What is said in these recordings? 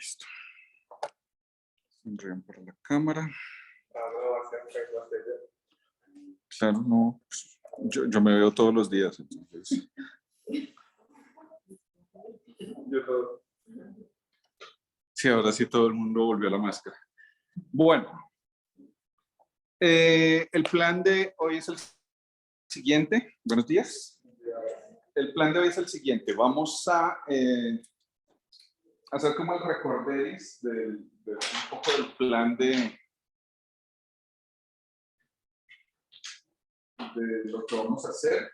Listo. Sonríen para la cámara. Claro, no. Pues, yo me veo todos los días, entonces. Sí, ahora sí todo el mundo volvió a la máscara. Bueno, el plan de hoy es el siguiente. Buenos días. El plan de hoy es el siguiente. Vamos a hacer como el recorderis de un poco del plan de lo que vamos a hacer.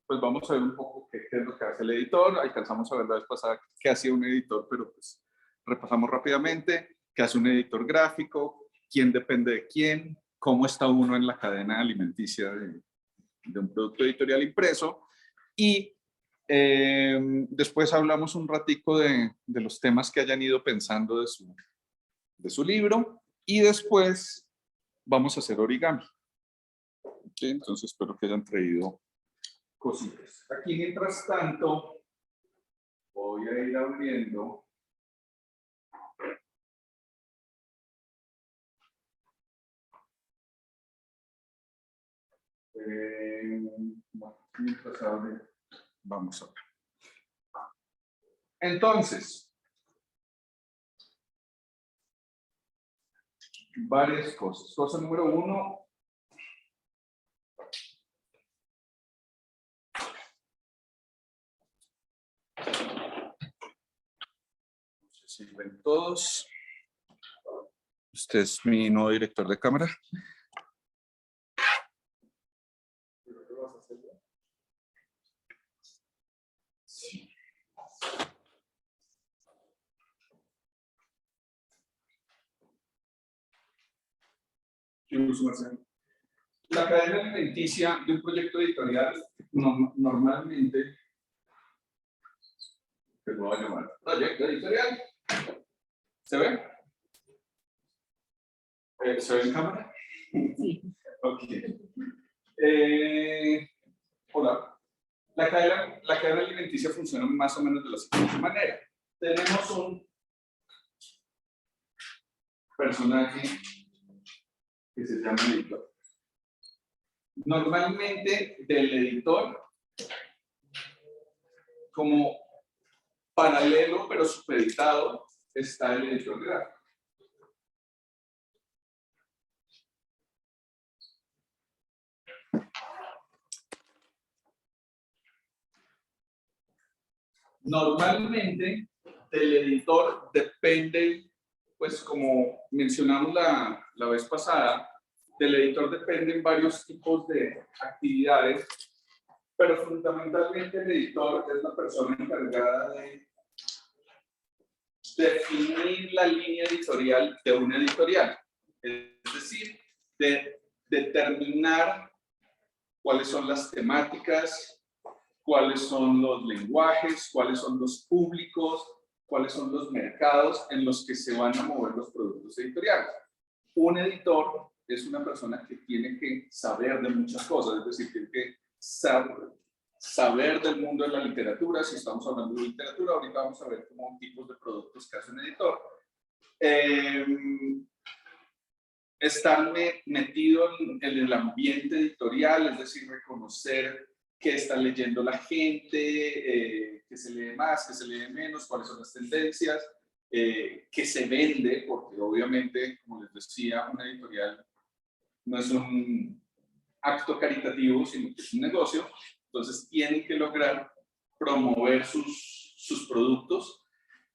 Pues vamos a ver un poco qué es lo que hace el editor. Alcanzamos a ver la vez pasada qué hacía un editor, pero pues repasamos rápidamente qué hace un editor gráfico, quién depende de quién, cómo está uno en la cadena alimenticia de un producto editorial impreso. Y después hablamos un ratico de los temas que hayan ido pensando de su libro. Y después vamos a hacer origami. ¿Sí? Entonces espero que hayan traído cositas. Aquí mientras tanto voy a ir abriendo bueno, mientras abre, vamos a ver. Entonces, varias cosas. Cosa número 1. Si ven todos. Este es mi nuevo director de cámara. Sí. La cadena alimenticia de un proyecto editorial normalmente, que lo voy a llamar proyecto editorial. ¿Se ve? ¿Se ve en cámara? Sí. Ok. Hola. La cadena alimenticia funciona más o menos de la siguiente manera. Tenemos un personaje que se llama editor. Normalmente del editor, como paralelo pero supeditado, está el editor gráfico. Normalmente del editor depende, pues como mencionamos la vez pasada, del editor dependen varios tipos de actividades, pero fundamentalmente el editor es la persona encargada de definir la línea editorial de una editorial, es decir, de determinar cuáles son las temáticas, cuáles son los lenguajes, cuáles son los públicos, cuáles son los mercados en los que se van a mover los productos editoriales. Un editor es una persona que tiene que saber de muchas cosas, es decir, tiene que saber del mundo de la literatura. Si estamos hablando de literatura, ahorita vamos a ver como tipos de productos que hace un editor. Estar metido en el ambiente editorial, es decir, reconocer qué está leyendo la gente, qué se lee más, qué se lee menos, cuáles son las tendencias, qué se vende, porque obviamente, como les decía, una editorial no es un acto caritativo, sino que es un negocio. Entonces tienen que lograr promover sus productos.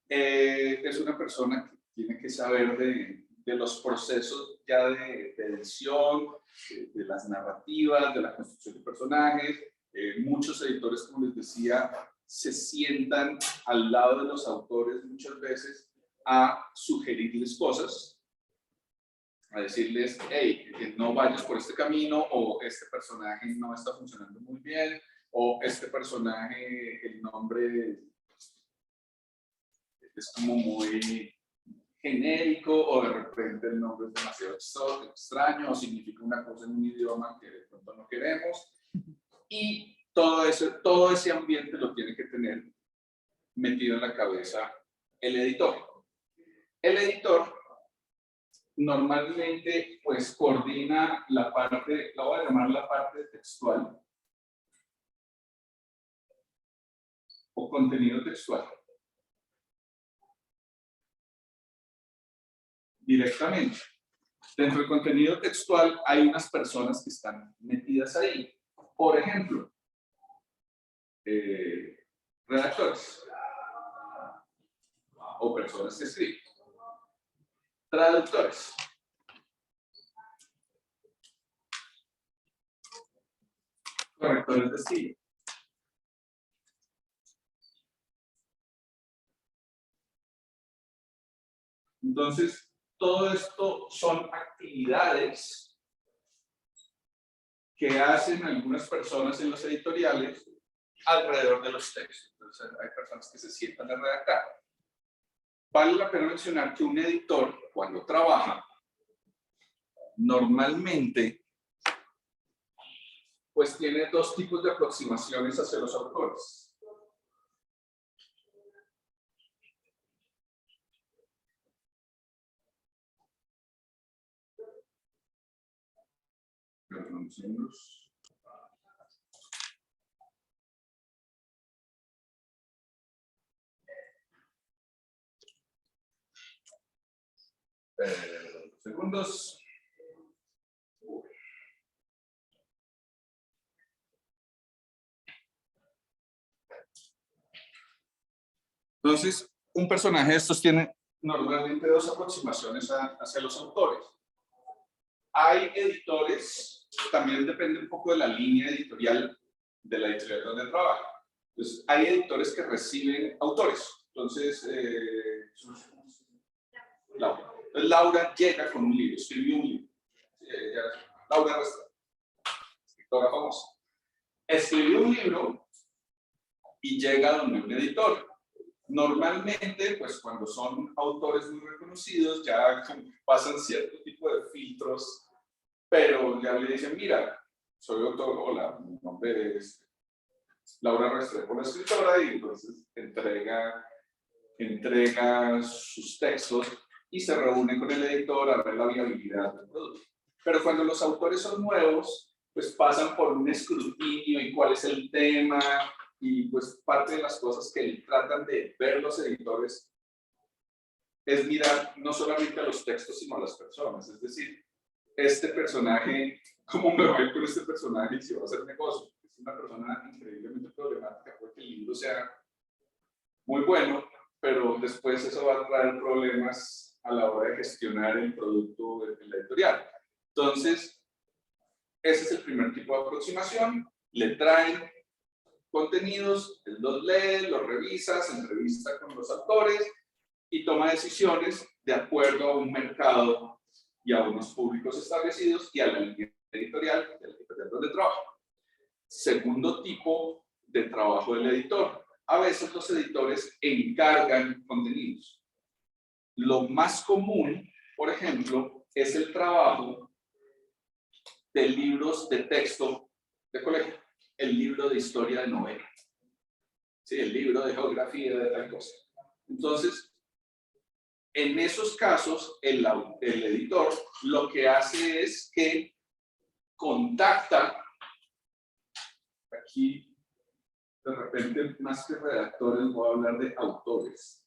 Es una persona que tiene que saber de los procesos ya de edición, de las narrativas, de la construcción de personajes. Muchos editores, como les decía, se sientan al lado de los autores muchas veces a sugerirles cosas, a decirles, hey, no vayas por este camino, o este personaje no está funcionando muy bien, o este personaje, el nombre es como muy genérico, o de repente el nombre es demasiado extraño, o significa una cosa en un idioma que de pronto no queremos. Y todo ese ambiente lo tiene que tener metido en la cabeza el editor. El editor normalmente pues coordina la parte, la voy a llamar la parte textual o contenido textual directamente. Dentro del contenido textual hay unas personas que están metidas ahí. Por ejemplo, redactores o personas que escriben, traductores, correctores de estilo. Entonces, todo esto son actividades que hacen algunas personas en los editoriales alrededor de los textos. Entonces, hay personas que se sientan a redactar. Vale la pena mencionar que un editor, cuando trabaja, normalmente, pues tiene dos tipos de aproximaciones hacia los autores. Segundos. Entonces, un personaje de estos tiene normalmente dos aproximaciones hacia los autores. Hay editores, también depende un poco de la línea editorial de la editorial donde trabaja. Entonces, hay editores que reciben autores. Entonces, Laura llega con un libro, escribió un libro. Laura Restrepo, escritora famosa. Escribió un libro y llega donde un editor. Normalmente, pues cuando son autores muy reconocidos, ya pasan cierto tipo de filtros, pero ya le dicen, mira, soy autor, hola, mi nombre es Laura Restrepo, la escritora, y entonces entrega sus textos y se reúne con el editor a ver la viabilidad del producto. Pero cuando los autores son nuevos, pues pasan por un escrutinio y cuál es el tema, y pues parte de las cosas que tratan de ver los editores es mirar no solamente a los textos, sino a las personas. Es decir, este personaje, ¿cómo me va a ir con este personaje y si va a hacer negocio? Es una persona increíblemente problemática, porque el libro sea muy bueno, pero después eso va a traer problemas a la hora de gestionar el producto en la editorial. Entonces, ese es el primer tipo de aproximación. Le traen contenidos, él los lee, los revisa, se entrevista con los autores y toma decisiones de acuerdo a un mercado y a unos públicos establecidos y a la línea editorial de la editorial donde trabaja. Segundo tipo de trabajo del editor. A veces los editores encargan contenidos. Lo más común, por ejemplo, es el trabajo de libros de texto de colegio, el libro de historia de novela, ¿sí? El libro de geografía de tal cosa. Entonces, en esos casos, el editor lo que hace es que contacta, aquí de repente más que redactores voy a hablar de autores,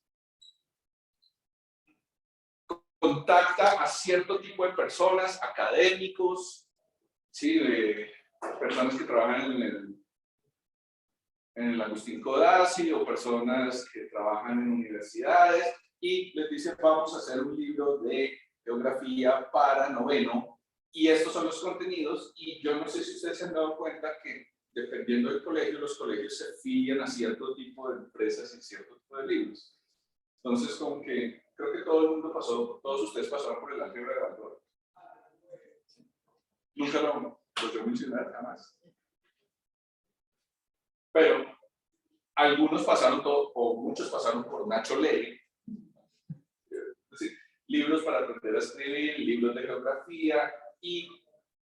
contacta a cierto tipo de personas, académicos, ¿sí? Personas que trabajan en el Agustín Codazzi o personas que trabajan en universidades y les dice vamos a hacer un libro de geografía para noveno y estos son los contenidos y yo no sé si ustedes se han dado cuenta que dependiendo del colegio, los colegios se afilian a cierto tipo de empresas y cierto tipo de libros. Entonces como que creo que todo el mundo pasó, todos ustedes pasaron por el álgebra de Baldor. Nunca lo voy a mencionar jamás. Pero algunos pasaron todo, o muchos pasaron por Nacho Ley, es decir, libros para aprender a escribir, libros de geografía y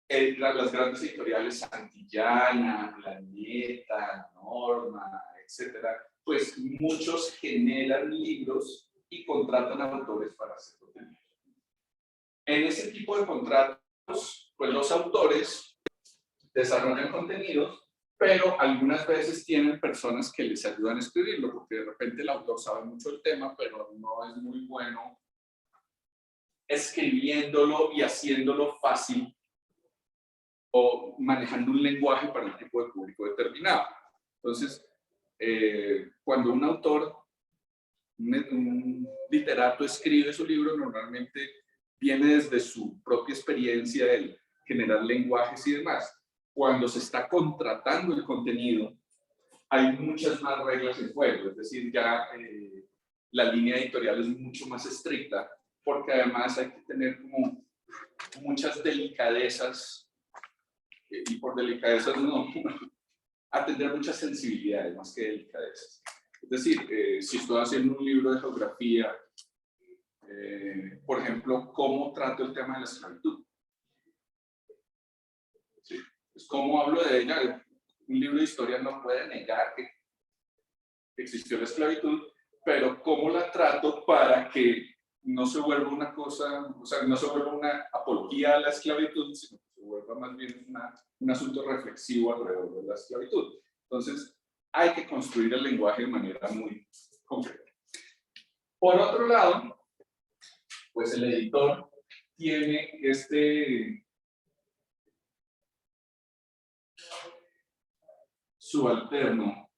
las grandes editoriales Santillana, Planeta, Norma, etcétera, pues muchos generan libros y contratan a autores para hacer contenido. En ese tipo de contratos, pues los autores desarrollan contenidos, pero algunas veces tienen personas que les ayudan a escribirlo, porque de repente el autor sabe mucho del tema, pero no es muy bueno escribiéndolo y haciéndolo fácil o manejando un lenguaje para un tipo de público determinado. Entonces, cuando un autor, un literato escribe su libro, normalmente viene desde su propia experiencia de generar lenguajes y demás. Cuando se está contratando el contenido, hay muchas más reglas en juego, es decir, ya la línea editorial es mucho más estricta, porque además hay que tener como muchas delicadezas, y por delicadezas no, atender muchas sensibilidades más que delicadezas. Es decir, si estoy haciendo un libro de geografía, por ejemplo, ¿cómo trato el tema de la esclavitud? ¿Sí? Pues, ¿cómo hablo de ella? Un libro de historia no puede negar que existió la esclavitud, pero ¿cómo la trato para que no se vuelva una cosa, o sea, no se vuelva una apología a la esclavitud, sino que se vuelva más bien un asunto reflexivo alrededor de la esclavitud? Entonces, hay que construir el lenguaje de manera muy concreta. Por otro lado, pues el editor tiene este subalterno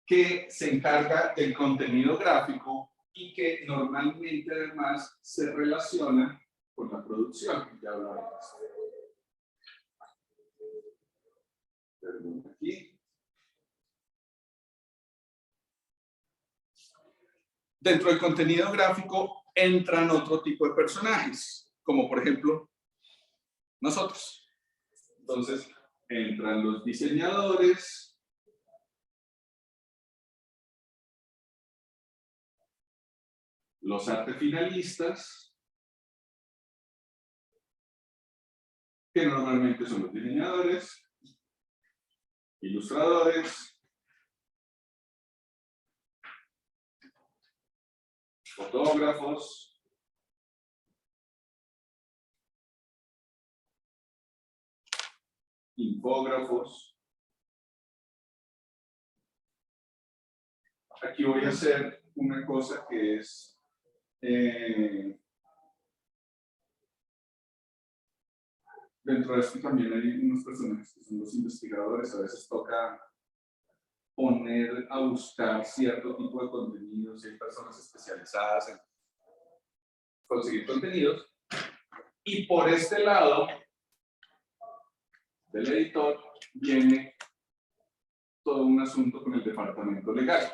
que se encarga del contenido gráfico y que normalmente además se relaciona con la producción. Ya hablaremos. Perdón, aquí. Dentro del contenido gráfico entran otro tipo de personajes, como por ejemplo nosotros. Entonces entran los diseñadores, los artefinalistas, que normalmente son los diseñadores, ilustradores, fotógrafos, infógrafos. Aquí voy a hacer una cosa que es dentro de esto también hay unos personajes que son los investigadores. A veces toca poner a buscar cierto tipo de contenidos, hay personas especializadas en conseguir contenidos. Y por este lado del editor viene todo un asunto con el departamento legal.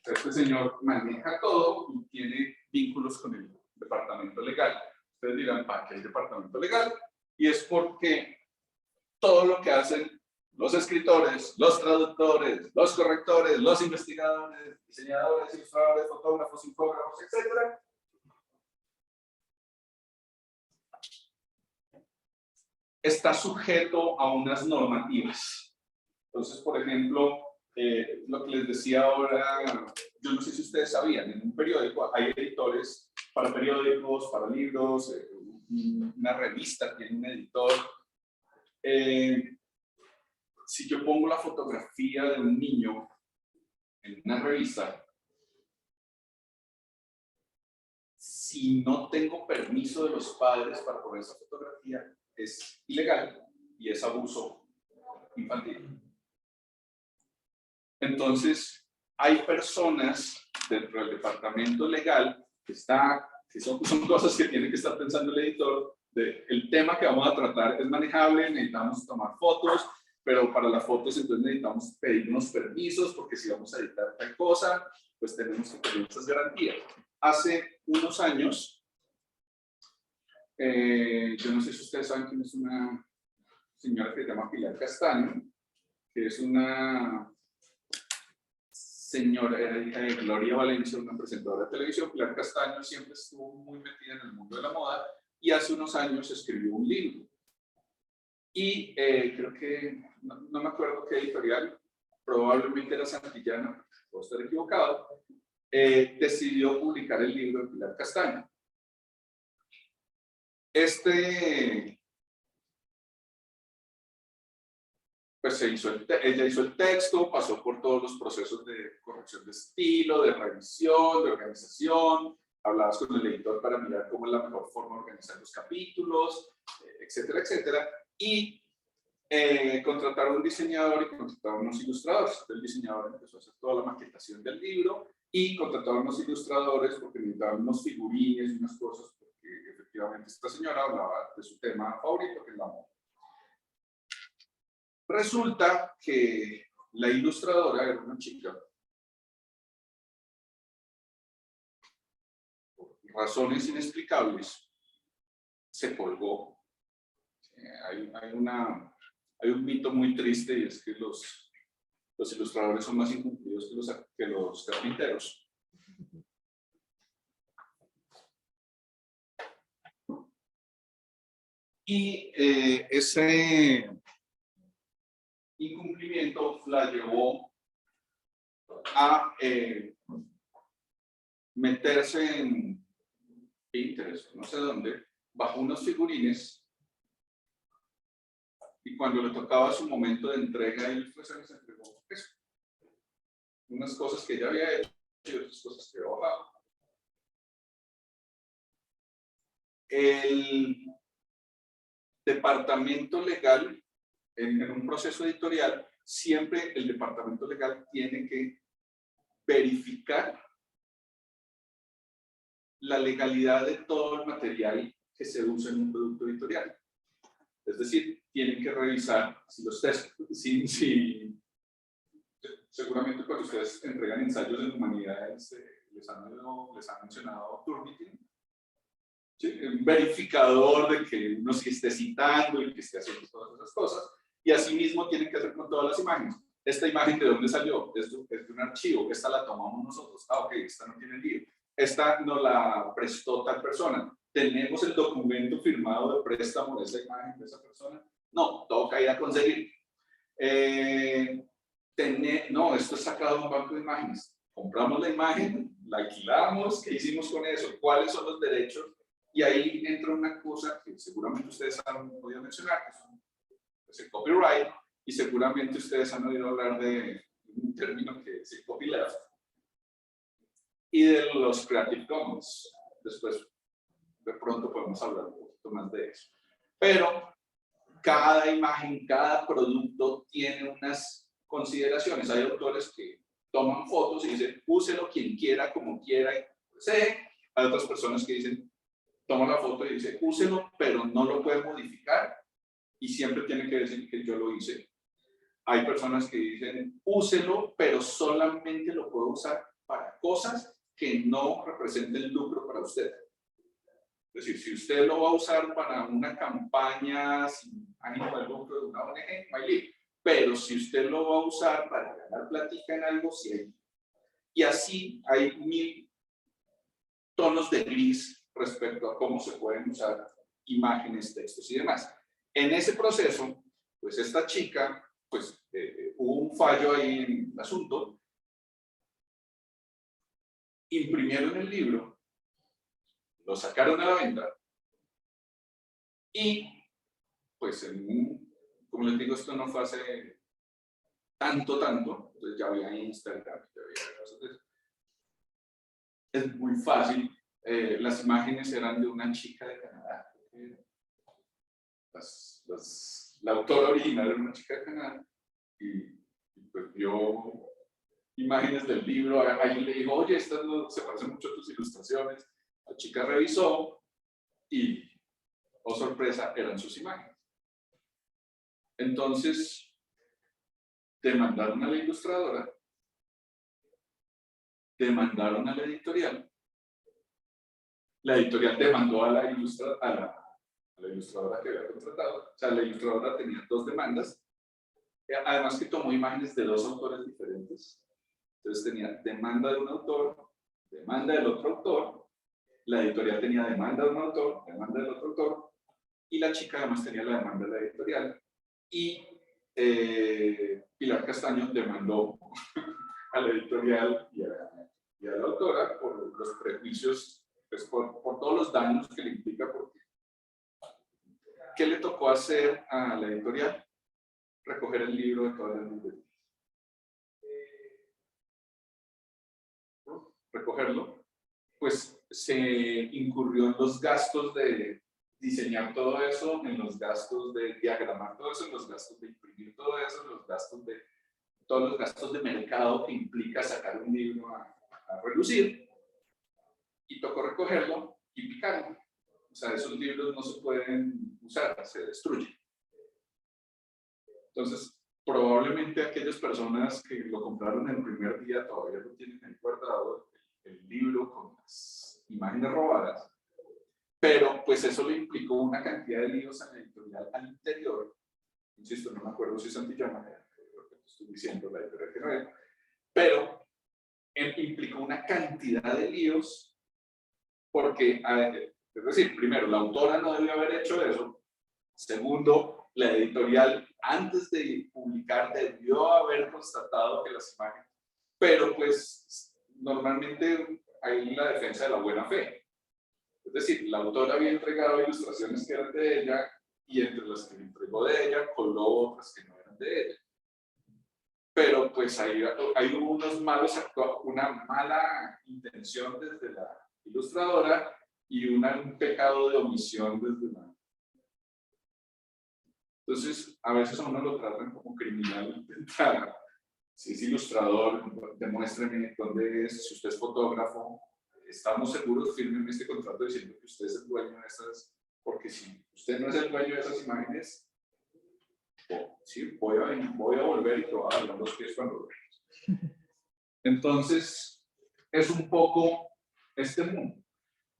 Este señor maneja todo y tiene vínculos con el departamento legal. Ustedes dirán, ¿para qué el departamento legal? Y es porque todo lo que hacen los escritores, los traductores, los correctores, los investigadores, diseñadores, ilustradores, fotógrafos, infógrafos, etc., está sujeto a unas normativas. Entonces, por ejemplo, lo que les decía ahora, yo no sé si ustedes sabían, en un periódico hay editores para periódicos, para libros, una revista tiene un editor. Si yo pongo la fotografía de un niño en una revista, si no tengo permiso de los padres para poner esa fotografía, es ilegal y es abuso infantil. Entonces, hay personas dentro del departamento legal que son cosas que tiene que estar pensando el editor. El tema que vamos a tratar es manejable, necesitamos tomar fotos, pero para las fotos entonces necesitamos pedir unos permisos, porque si vamos a editar tal cosa, pues tenemos que pedir esas garantías. Hace unos años, yo no sé si ustedes saben quién es una señora que se llama Pilar Castaño, que es una señora, era hija de Gloria Valencia, una presentadora de televisión. Pilar Castaño siempre estuvo muy metida en el mundo de la moda y hace unos años escribió un libro. Y creo que, no me acuerdo qué editorial, probablemente era Santillana, puedo estar equivocado, decidió publicar el libro de Pilar Castaño. Pues ella hizo el texto, pasó por todos los procesos de corrección de estilo, de revisión, de organización, hablabas con el editor para mirar cómo es la mejor forma de organizar los capítulos, etcétera, etcétera, y contrataron un diseñador y contrataron unos ilustradores. El diseñador empezó a hacer toda la maquetación del libro y contrataron unos ilustradores porque necesitaban unos figurines y unas cosas, porque efectivamente esta señora hablaba de su tema favorito, que es la moda. Resulta que la ilustradora era una chica, por razones inexplicables, se colgó. Hay un mito muy triste, y es que los ilustradores son más incumplidos que los carpinteros. Y ese incumplimiento la llevó a meterse en Pinterest, no sé dónde, bajo unos figurines, y cuando le tocaba su momento de entrega de ilustraciones, se entregó eso. Unas cosas que ella había hecho y otras cosas que había bajado. El departamento legal, en un proceso editorial, siempre el departamento legal tiene que verificar la legalidad de todo el material que se usa en un producto editorial. Es decir, tienen que revisar si los textos, seguramente cuando ustedes entregan ensayos en humanidades, les han mencionado Turnitin, ¿sí? Un verificador de que uno sí esté citando y que esté haciendo todas esas cosas, y asimismo tienen que hacer con todas las imágenes. ¿Esta imagen de dónde salió? Es de un archivo, esta la tomamos nosotros, ok, esta no tiene lío, esta nos la prestó tal persona, ¿tenemos el documento firmado de préstamo de esa imagen de esa persona? No, toca ir a conseguir. No, esto es sacado de un banco de imágenes. Compramos la imagen, la alquilamos, ¿qué hicimos con eso? ¿Cuáles son los derechos? Y ahí entra una cosa que seguramente ustedes han podido mencionar, que es el copyright, y seguramente ustedes han oído hablar de un término que es el copyleft, y de los Creative Commons. Después, de pronto podemos hablar un poquito más de eso. Pero cada imagen, cada producto tiene unas consideraciones. Hay autores que toman fotos y dicen, úselo quien quiera, como quiera. Hay otras personas que dicen, toma la foto y dice, úselo, pero no lo puede modificar y siempre tiene que decir que yo lo hice. Hay personas que dicen, úselo, pero solamente lo puedo usar para cosas que no representen lucro para usted. Es decir, si usted lo va a usar para una campaña sin ánimo de lucro de una ONG, no hay lío. Pero si usted lo va a usar para ganar platica en algo, sí hay. Y así hay 1000 tonos de gris respecto a cómo se pueden usar imágenes, textos y demás. En ese proceso, pues esta chica, pues hubo un fallo ahí en el asunto, imprimieron el libro, lo sacaron a la venta y, pues, como les digo, esto no fue hace tanto, entonces ya había Instagram, ya había cosas de eso. Es muy fácil. Las imágenes eran de una chica de Canadá. La autora original era una chica de Canadá y pues vio imágenes del libro. Alguien le dijo, oye, estas no se parecen mucho a tus ilustraciones. La chica revisó y, oh sorpresa, eran sus imágenes. Entonces, demandaron a la ilustradora, demandaron a la editorial demandó a la ilustradora que había contratado. O sea, la ilustradora tenía 2 demandas, además que tomó imágenes de 2 autores diferentes. Entonces tenía demanda de un autor, demanda del otro autor, la editorial tenía demanda de un autor, demanda del otro autor, y la chica además tenía la demanda de la editorial, y Pilar Castaño demandó a la editorial y a la autora por los prejuicios, pues por todos los daños que le implica. Porque, ¿qué le tocó hacer a la editorial? Recoger el libro de todas las librerías. Recogerlo, pues se incurrió en los gastos de diseñar todo eso, en los gastos de diagramar todo eso, en los gastos de imprimir todo eso, en los gastos de todos los gastos de mercado que implica sacar un libro a relucir, y tocó recogerlo y picarlo. O sea, esos libros no se pueden usar, se destruyen. Entonces, probablemente aquellas personas que lo compraron el primer día todavía no tienen ahí guardado el libro con las imágenes robadas, pero pues eso le implicó una cantidad de líos a la editorial al interior. Insisto, no me acuerdo si Santillana, lo que te estoy diciendo, la editorial que no era, pero implicó una cantidad de líos porque, es decir, primero, la autora no debió haber hecho eso. Segundo, la editorial, antes de publicar, debió haber constatado que las imágenes, pero pues normalmente hay la defensa de la buena fe. Es decir, la autora había entregado ilustraciones que eran de ella, y entre las que le entregó de ella, coló otras que no eran de ella. Pero pues hay unos malos una mala intención desde la ilustradora y un pecado de omisión desde la... Entonces, a veces a uno lo tratan como criminal. Si es ilustrador, demuéstreme dónde es. Si usted es fotógrafo, estamos seguros, firmen este contrato diciendo que usted es el dueño de esas, porque si usted no es el dueño de esas imágenes, sí, voy a volver y te voy a dar los pies cuando lo veas. Entonces, es un poco este mundo.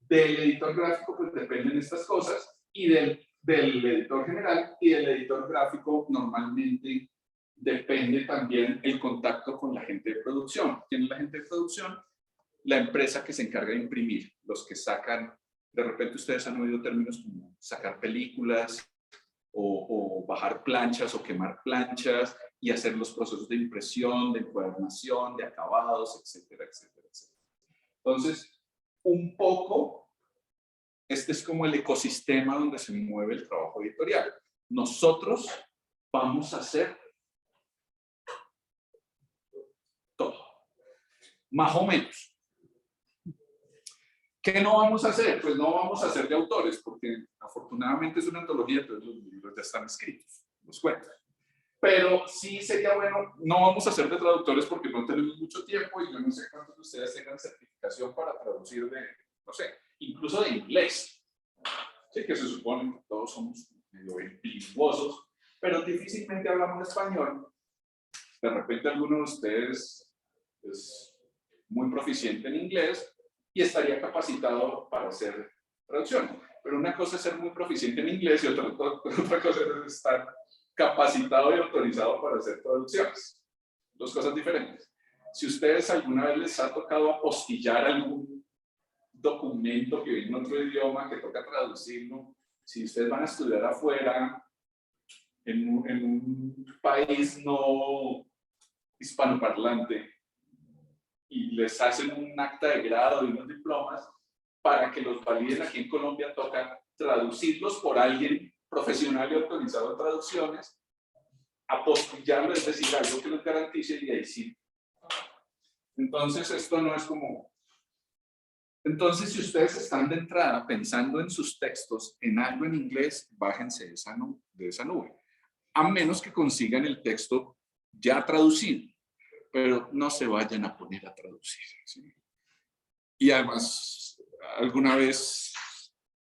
Del editor gráfico, pues dependen estas cosas, y del editor general y del editor gráfico normalmente depende también el contacto con la gente de producción. ¿Quién es la gente de producción? La empresa que se encarga de imprimir, los que sacan, de repente ustedes han oído términos como sacar películas o bajar planchas o quemar planchas y hacer los procesos de impresión, de encuadernación, de acabados, etcétera, etcétera, etcétera. Entonces, un poco, este es como el ecosistema donde se mueve el trabajo editorial. Nosotros vamos a hacer todo, más o menos. ¿Qué no vamos a hacer? Pues no vamos a hacer de autores, porque afortunadamente es una antología, entonces los libros ya están escritos, los cuentos. Pero sí sería bueno, no vamos a hacer de traductores porque no tenemos mucho tiempo, y yo no sé cuántos de ustedes tengan certificación para traducir de, no sé, incluso de inglés. Sí, que se supone que todos somos medio bilingüosos, pero difícilmente hablamos español. De repente alguno de ustedes es muy proficiente en inglés y estaría capacitado para hacer traducción. Pero una cosa es ser muy proficiente en inglés y otra cosa es estar capacitado y autorizado para hacer traducciones. Dos cosas diferentes. Si ustedes alguna vez les ha tocado apostillar algún documento que viene en otro idioma, que toca traducirlo, si ustedes van a estudiar afuera, en un país no hispanoparlante, y les hacen un acta de grado y unos diplomas, para que los validen aquí en Colombia toca traducirlos por alguien profesional y autorizado en traducciones, apostillarlo, es decir, algo que les garantice, y ahí sí. Entonces esto no es como... Entonces, si ustedes están de entrada pensando en sus textos en algo en inglés, bájense de esa nube. A menos que consigan el texto ya traducido, pero no se vayan a poner a traducir, ¿sí? Y además, alguna vez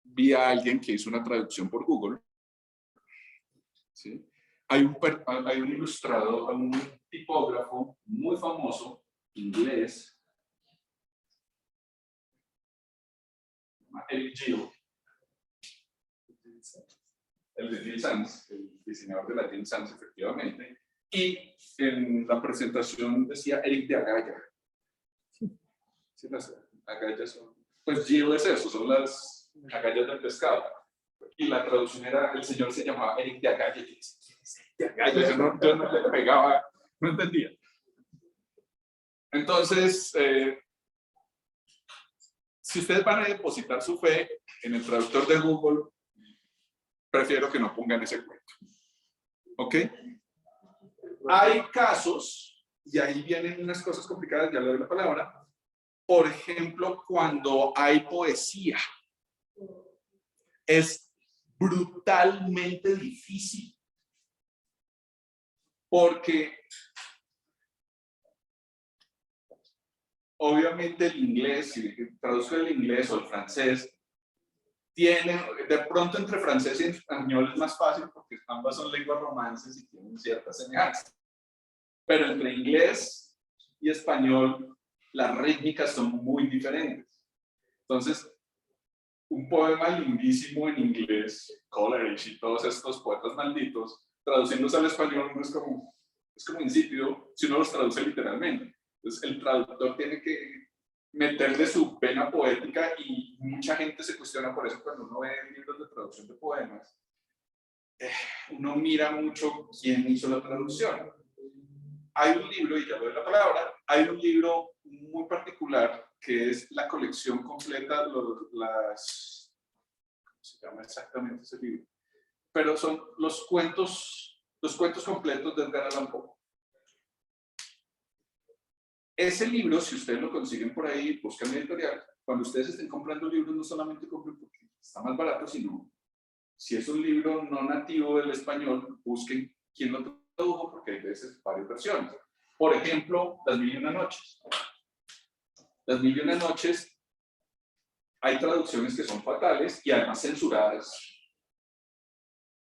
vi a alguien que hizo una traducción por Google, ¿sí? Hay un ilustrador, un tipógrafo muy famoso, inglés, Eric Gill, el de Gill Sans, el diseñador de la Gill Sans, efectivamente, y en la presentación decía Eric de Agaya. Sí, las agallas son, pues Gill es eso, son las agallas del pescado. Y la traducción era, el señor se llamaba Eric de Agaya, que dice, ¿quién es Yo no le pegaba, no entendía. Entonces, si ustedes van a depositar su fe en el traductor de Google, prefiero que no pongan ese cuento. ¿Ok? Hay casos, y ahí vienen unas cosas complicadas, ya le doy la palabra. Por ejemplo, cuando hay poesía, es brutalmente difícil. Porque obviamente el inglés, si traduzco el inglés o el francés, tiene, de pronto entre francés y español es más fácil porque ambas son lenguas romances y tienen ciertas semejanzas. Pero entre inglés y español, las rítmicas son muy diferentes. Entonces, un poema lindísimo en inglés, Coleridge y todos estos poetas malditos, traduciéndose al español no es como insípido si uno los traduce literalmente. Entonces, el traductor tiene que meterle su pena poética y mucha gente se cuestiona por eso cuando uno ve libros de traducción de poemas. Uno mira mucho quién hizo la traducción. Hay un libro, y ya doy la palabra, hay un libro muy particular que es la colección completa, ¿cómo se llama exactamente ese libro? Pero son los cuentos completos de Edgar Allan Poe. Ese libro, si ustedes lo consiguen por ahí, buscan en editorial, cuando ustedes estén comprando libros, no solamente compren porque está más barato, sino si es un libro no nativo del español, busquen quién lo tradujo, porque hay veces varias versiones. Por ejemplo, Las Mil y Una Noches. Las Mil y Una Noches, hay traducciones que son fatales y además censuradas.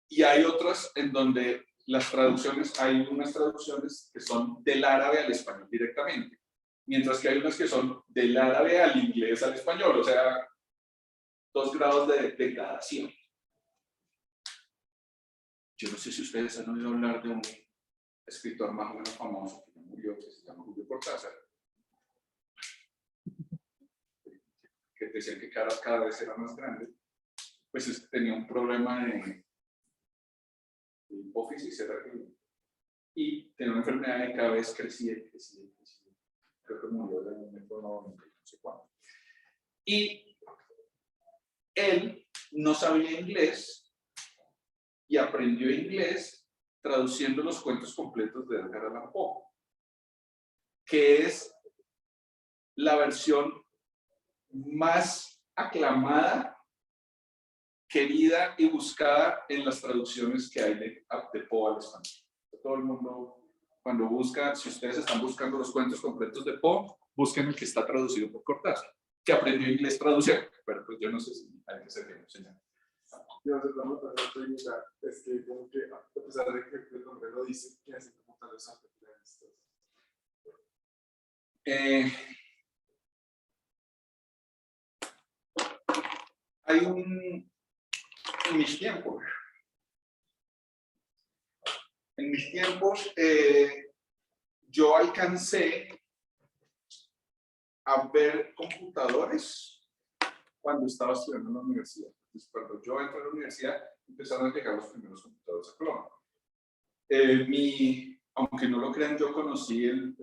Y hay otras en donde hay unas traducciones que son del árabe al español directamente, mientras que hay unas que son del árabe al inglés al español, o sea, 2 grados de degradación. Yo no sé si ustedes han oído hablar de un escritor más o menos famoso que murió, que se llama Julio Cortázar, que decían que cada vez era más grande, pues tenía un problema de hipófisis, y tenía una enfermedad que cada vez crecía y crecía y crecía. Creo que murió de un metro 90, no sé cuánto. Y él no sabía inglés y aprendió inglés traduciendo los cuentos completos de Edgar Allan Poe, que es la versión más aclamada, querida y buscada en las traducciones que hay de Poe al español. Todo el mundo, cuando busca, si ustedes están buscando los cuentos completos de Poe, busquen el que está traducido por Cortázar, que aprendió inglés traduciendo, pero pues yo no sé si hay que ser bien, señor. Yo sé cómo pregunta, es que como que a pesar de que el nombre lo dice, que hacen como tal los antagonistas. Hay en mis tiempos, yo alcancé a ver computadores cuando estaba estudiando en la universidad. Entonces, cuando yo entré a la universidad, empezaron a llegar los primeros computadores a Colombia. Aunque no lo crean, yo conocí el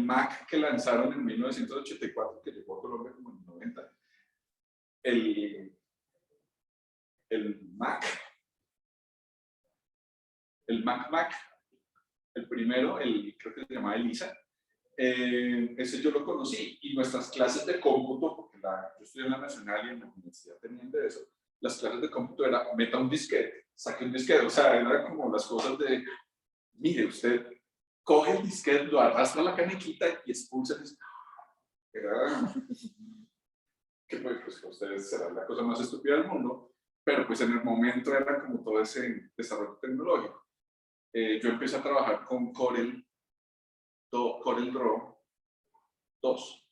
Mac que lanzaron en 1984, que llegó a Colombia como en el 90. El Mac, el primero, creo que se llamaba Elisa, ese yo lo conocí, y nuestras clases de cómputo, porque yo estudié en la Nacional y en la universidad tenían de eso, las clases de cómputo era meta un disquete, saque un disquete, o sea, era como las cosas de, mire, usted coge el disquete, lo arrastra a la canequita y expulsa el disquete. Era que pues ustedes será la cosa más estúpida del mundo, pero pues en el momento era como todo ese desarrollo tecnológico. Yo empecé a trabajar con Corel Draw 2.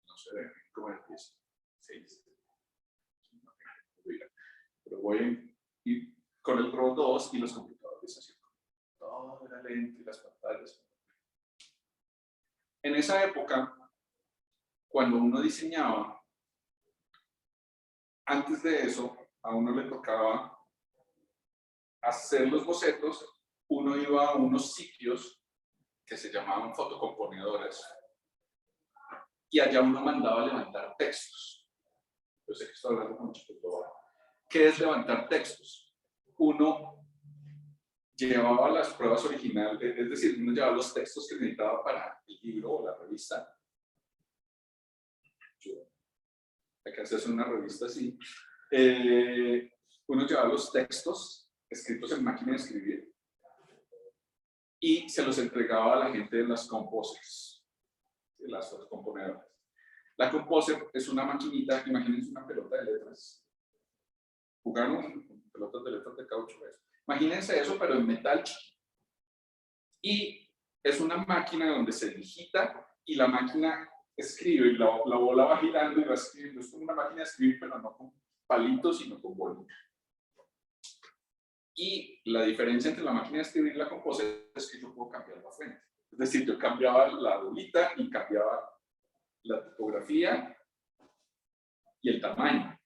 No sé cómo empieza. 6. Pero y Corel Draw 2 y los computadores así. Todo era lento y las pantallas. En esa época, cuando uno diseñaba, antes de eso, a uno le tocaba hacer los bocetos, uno iba a unos sitios que se llamaban fotocomponedores y allá uno mandaba a levantar textos. Yo sé que estoy hablando mucho, pero ¿qué es levantar textos? Uno llevaba las pruebas originales, es decir, uno llevaba los textos que necesitaba para el libro o la revista. Hay que hacerse una revista así. Uno llevaba los textos escritos en máquina de escribir y se los entregaba a la gente de las composers, de las componedoras. La composer es una maquinita, imagínense una pelota de letras. Jugaron con pelotas de letras de caucho. Imagínense eso, pero en metal. Y es una máquina donde se digita y la máquina escribe y la bola va girando y va escribiendo. Es como una máquina de escribir, pero no con palitos, sino con bolas. Y la diferencia entre la máquina de escribir y la composer es que yo puedo cambiar la fuente. Es decir, yo cambiaba la bolita y cambiaba la tipografía y el tamaño.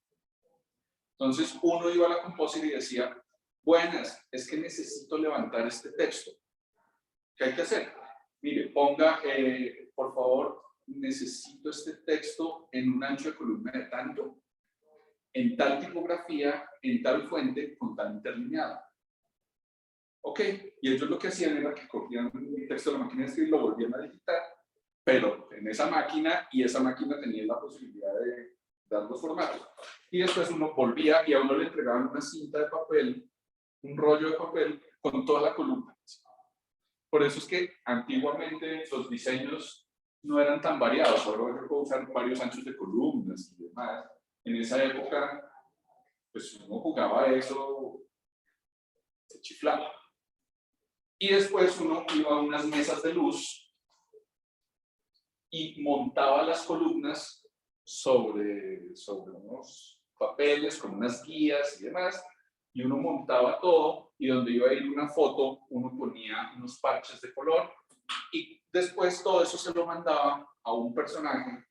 Entonces uno iba a la composer y decía, buenas, es que necesito levantar este texto. ¿Qué hay que hacer? Mire, ponga, por favor, necesito este texto en un ancho de columna de tanto, en tal tipografía, en tal fuente, con tal interlineado. Ok, y ellos lo que hacían era que cogían un texto de la máquina de escribir y lo volvían a digitar, pero en esa máquina, y esa máquina tenía la posibilidad de dar los formatos. Y después uno volvía y a uno le entregaban una cinta de papel, un rollo de papel con toda la columna. Por eso es que antiguamente los diseños no eran tan variados. Ahora yo puedo usar varios anchos de columnas y demás. En esa época, pues uno jugaba eso, se chiflaba. Y después uno iba a unas mesas de luz y montaba las columnas sobre unos papeles con unas guías y demás. Y uno montaba todo y donde iba a ir una foto, uno ponía unos parches de color y después todo eso se lo mandaba a un personaje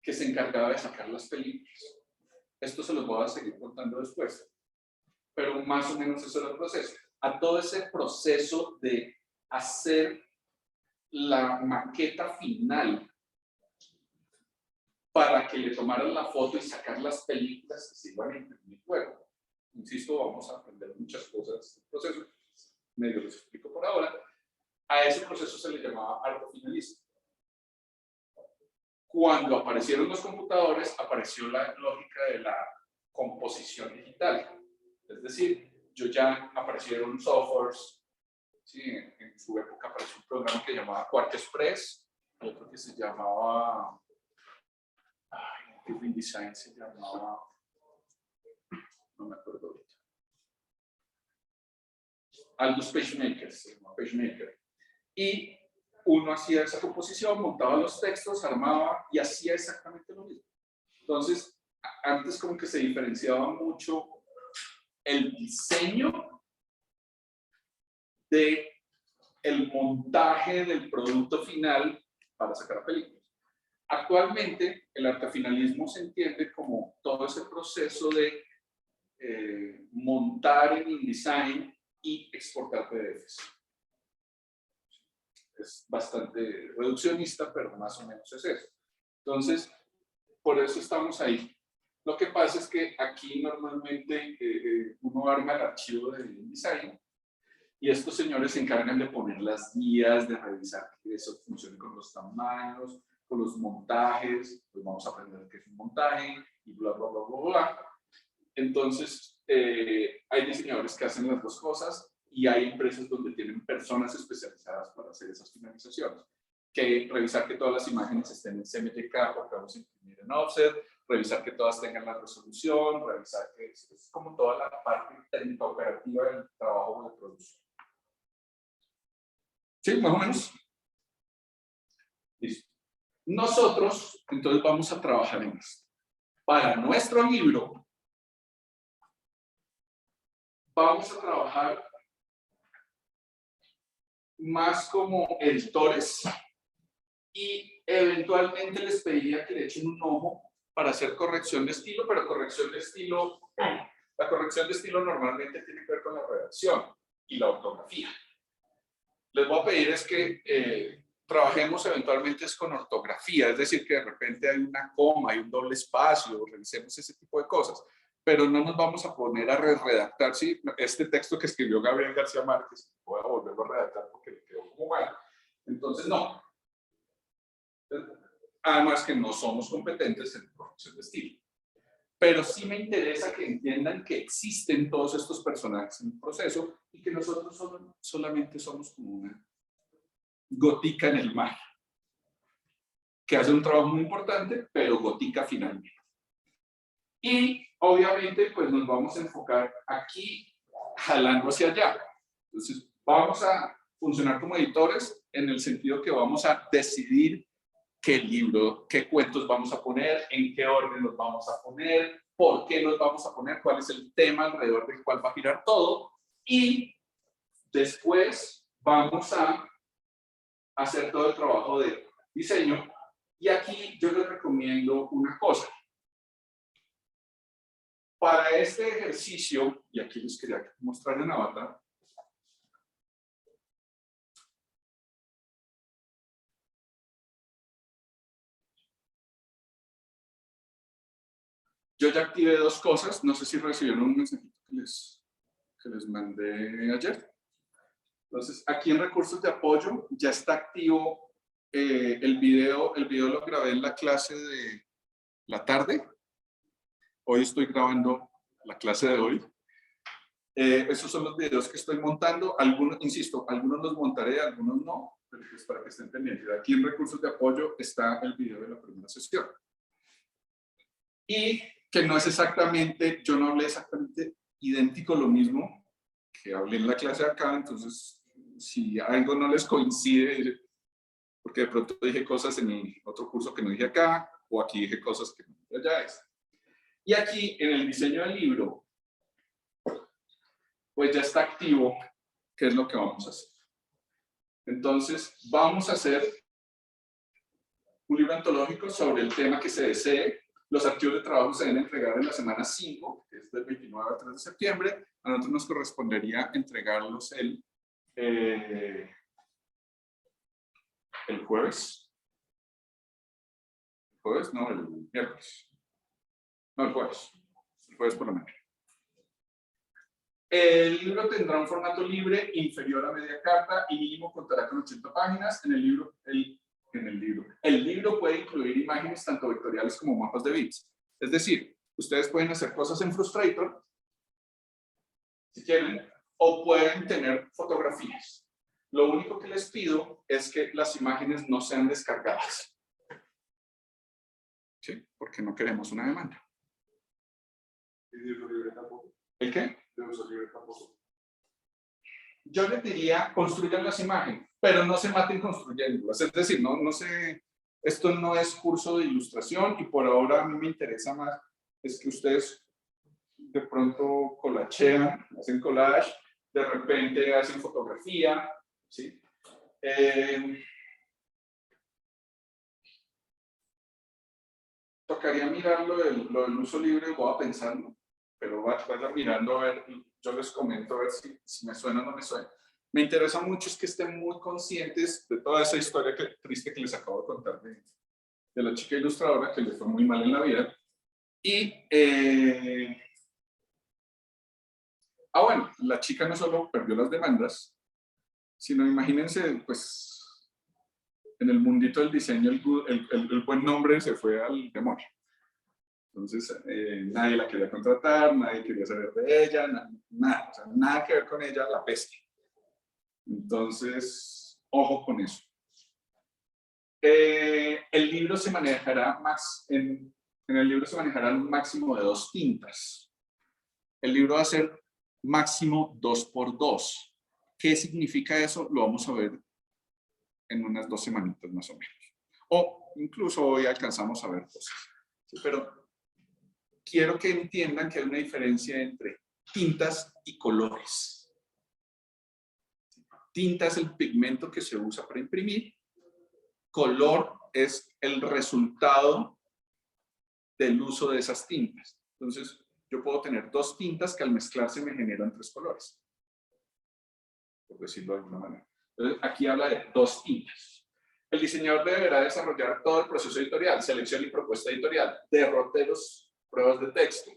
que se encargaba de sacar las películas. Esto se los voy a seguir contando después, pero más o menos eso era el proceso. A todo ese proceso de hacer la maqueta final para que le tomaran la foto y sacar las películas que se iban a imprimir luego. Insisto, vamos a aprender muchas cosas del proceso, medio les explico por ahora. A ese proceso se le llamaba arte finalista. Cuando aparecieron los computadores, apareció la lógica de la composición digital. Es decir, ya aparecieron softwares, ¿sí? En su época apareció un programa que llamaba QuarkXPress, otro que se llamaba, InDesign se llamaba, no me acuerdo ahorita. Aldus PageMaker, se llama PageMaker. Y uno hacía esa composición, montaba los textos, armaba y hacía exactamente lo mismo. Entonces, antes como que se diferenciaba mucho el diseño de el montaje del producto final para sacar películas. Actualmente, el artefinalismo se entiende como todo ese proceso de montar en InDesign y exportar PDFs. Es bastante reduccionista, pero más o menos es eso. Entonces, por eso estamos ahí. Lo que pasa es que aquí normalmente uno arma el archivo de InDesign y estos señores se encargan de poner las guías, de revisar que eso funcione con los tamaños, con los montajes, pues vamos a aprender qué es un montaje y bla, bla, bla, bla, bla. Entonces, hay diseñadores que hacen las dos cosas y hay empresas donde tienen personas especializadas para hacer esas finalizaciones. Que revisar que todas las imágenes estén en CMYK porque vamos a imprimir en offset, revisar que todas tengan la resolución, revisar que es como toda la parte técnica operativa del trabajo de producción. ¿Sí? Más o menos. Listo. Nosotros, entonces, vamos a trabajar en esto. Para nuestro libro, vamos a trabajar más como editores y eventualmente les pediría que le echen un ojo para hacer corrección de estilo, pero corrección de estilo, la corrección de estilo normalmente tiene que ver con la redacción y la ortografía. Les voy a pedir es que trabajemos eventualmente con ortografía, es decir, que de repente hay una coma, hay un doble espacio, revisemos ese tipo de cosas, pero no nos vamos a poner a redactar, ¿sí? Este texto que escribió Gabriel García Márquez, voy a volverlo a redactar porque le quedó como mal. Entonces, no. Además que no somos competentes en corrección de estilo. Pero sí me interesa que entiendan que existen todos estos personajes en el proceso y que nosotros solamente somos como una gotica en el mar, que hace un trabajo muy importante, pero gotica finalmente. Y obviamente pues nos vamos a enfocar aquí jalando hacia allá. Entonces vamos a funcionar como editores en el sentido que vamos a decidir qué libro, qué cuentos vamos a poner, en qué orden los vamos a poner, por qué los vamos a poner, cuál es el tema alrededor del cual va a girar todo, y después vamos a hacer todo el trabajo de diseño. Y aquí yo les recomiendo una cosa. Para este ejercicio, y aquí les quería mostrar en Avatar, yo ya activé dos cosas, no sé si recibieron un mensajito que les mandé ayer. Entonces, aquí en recursos de apoyo ya está activo el video lo grabé en la clase de la tarde. Hoy estoy grabando la clase de hoy. Esos son los videos que estoy montando. Algunos, insisto, algunos los montaré, algunos no, pero pues para que estén pendientes. Aquí en recursos de apoyo está el video de la primera sesión. Y que no es exactamente, yo no hablé exactamente idéntico lo mismo que hablé en la clase de acá, entonces si algo no les coincide, porque de pronto dije cosas en el otro curso que no dije acá, o aquí dije cosas que no dije allá. Y aquí en el diseño del libro, pues ya está activo qué es lo que vamos a hacer. Entonces vamos a hacer un libro antológico sobre el tema que se desee. Los archivos de trabajo se deben entregar en la semana 5, que es del 29 al 3 de septiembre. A nosotros nos correspondería entregarlos el jueves. ¿El jueves? No, el miércoles. No, el jueves. El jueves por la mañana. El libro tendrá un formato libre inferior a media carta y mínimo contará con 80 páginas. El libro puede incluir imágenes tanto vectoriales como mapas de bits. Es decir, ustedes pueden hacer cosas en Frustrator, si quieren, o pueden tener fotografías. Lo único que les pido es que las imágenes no sean descargadas. ¿Sí? Porque no queremos una demanda. ¿Y de uso libre tampoco? ¿El qué? De uso libre tampoco. Yo les diría, construyan las imágenes, pero no se maten construyéndolas. Es decir, no sé, esto no es curso de ilustración y por ahora a mí me interesa más es que ustedes de pronto collagean, hacen collage, de repente hacen fotografía, ¿sí? Tocaría mirar lo del uso libre, voy a pensarlo, pero vaya mirando a ver, yo les comento a ver si me suena o no me suena. Me interesa mucho es que estén muy conscientes de toda esa historia triste que les acabo de contar de la chica ilustradora que le fue muy mal en la vida. Y, bueno, la chica no solo perdió las demandas, sino imagínense, pues, en el mundito del diseño el buen nombre se fue al demonio. Entonces, nadie la quería contratar, nadie quería saber de ella, nada, o sea, nada que ver con ella, la peste. Entonces, ojo con eso. El libro se manejará en el libro se manejará un máximo de 2 tintas. El libro va a ser máximo 2×2. ¿Qué significa eso? Lo vamos a ver en unas 2 semanitas más o menos. O incluso hoy alcanzamos a ver cosas. ¿Sí? Pero quiero que entiendan que hay una diferencia entre tintas y colores. Tinta es el pigmento que se usa para imprimir. Color es el resultado del uso de esas tintas. Entonces, yo puedo tener 2 tintas que al mezclarse me generan 3 colores, por decirlo de alguna manera. Entonces, aquí habla de 2 tintas. El diseñador deberá desarrollar todo el proceso editorial, selección y propuesta editorial, derroteros, pruebas de texto,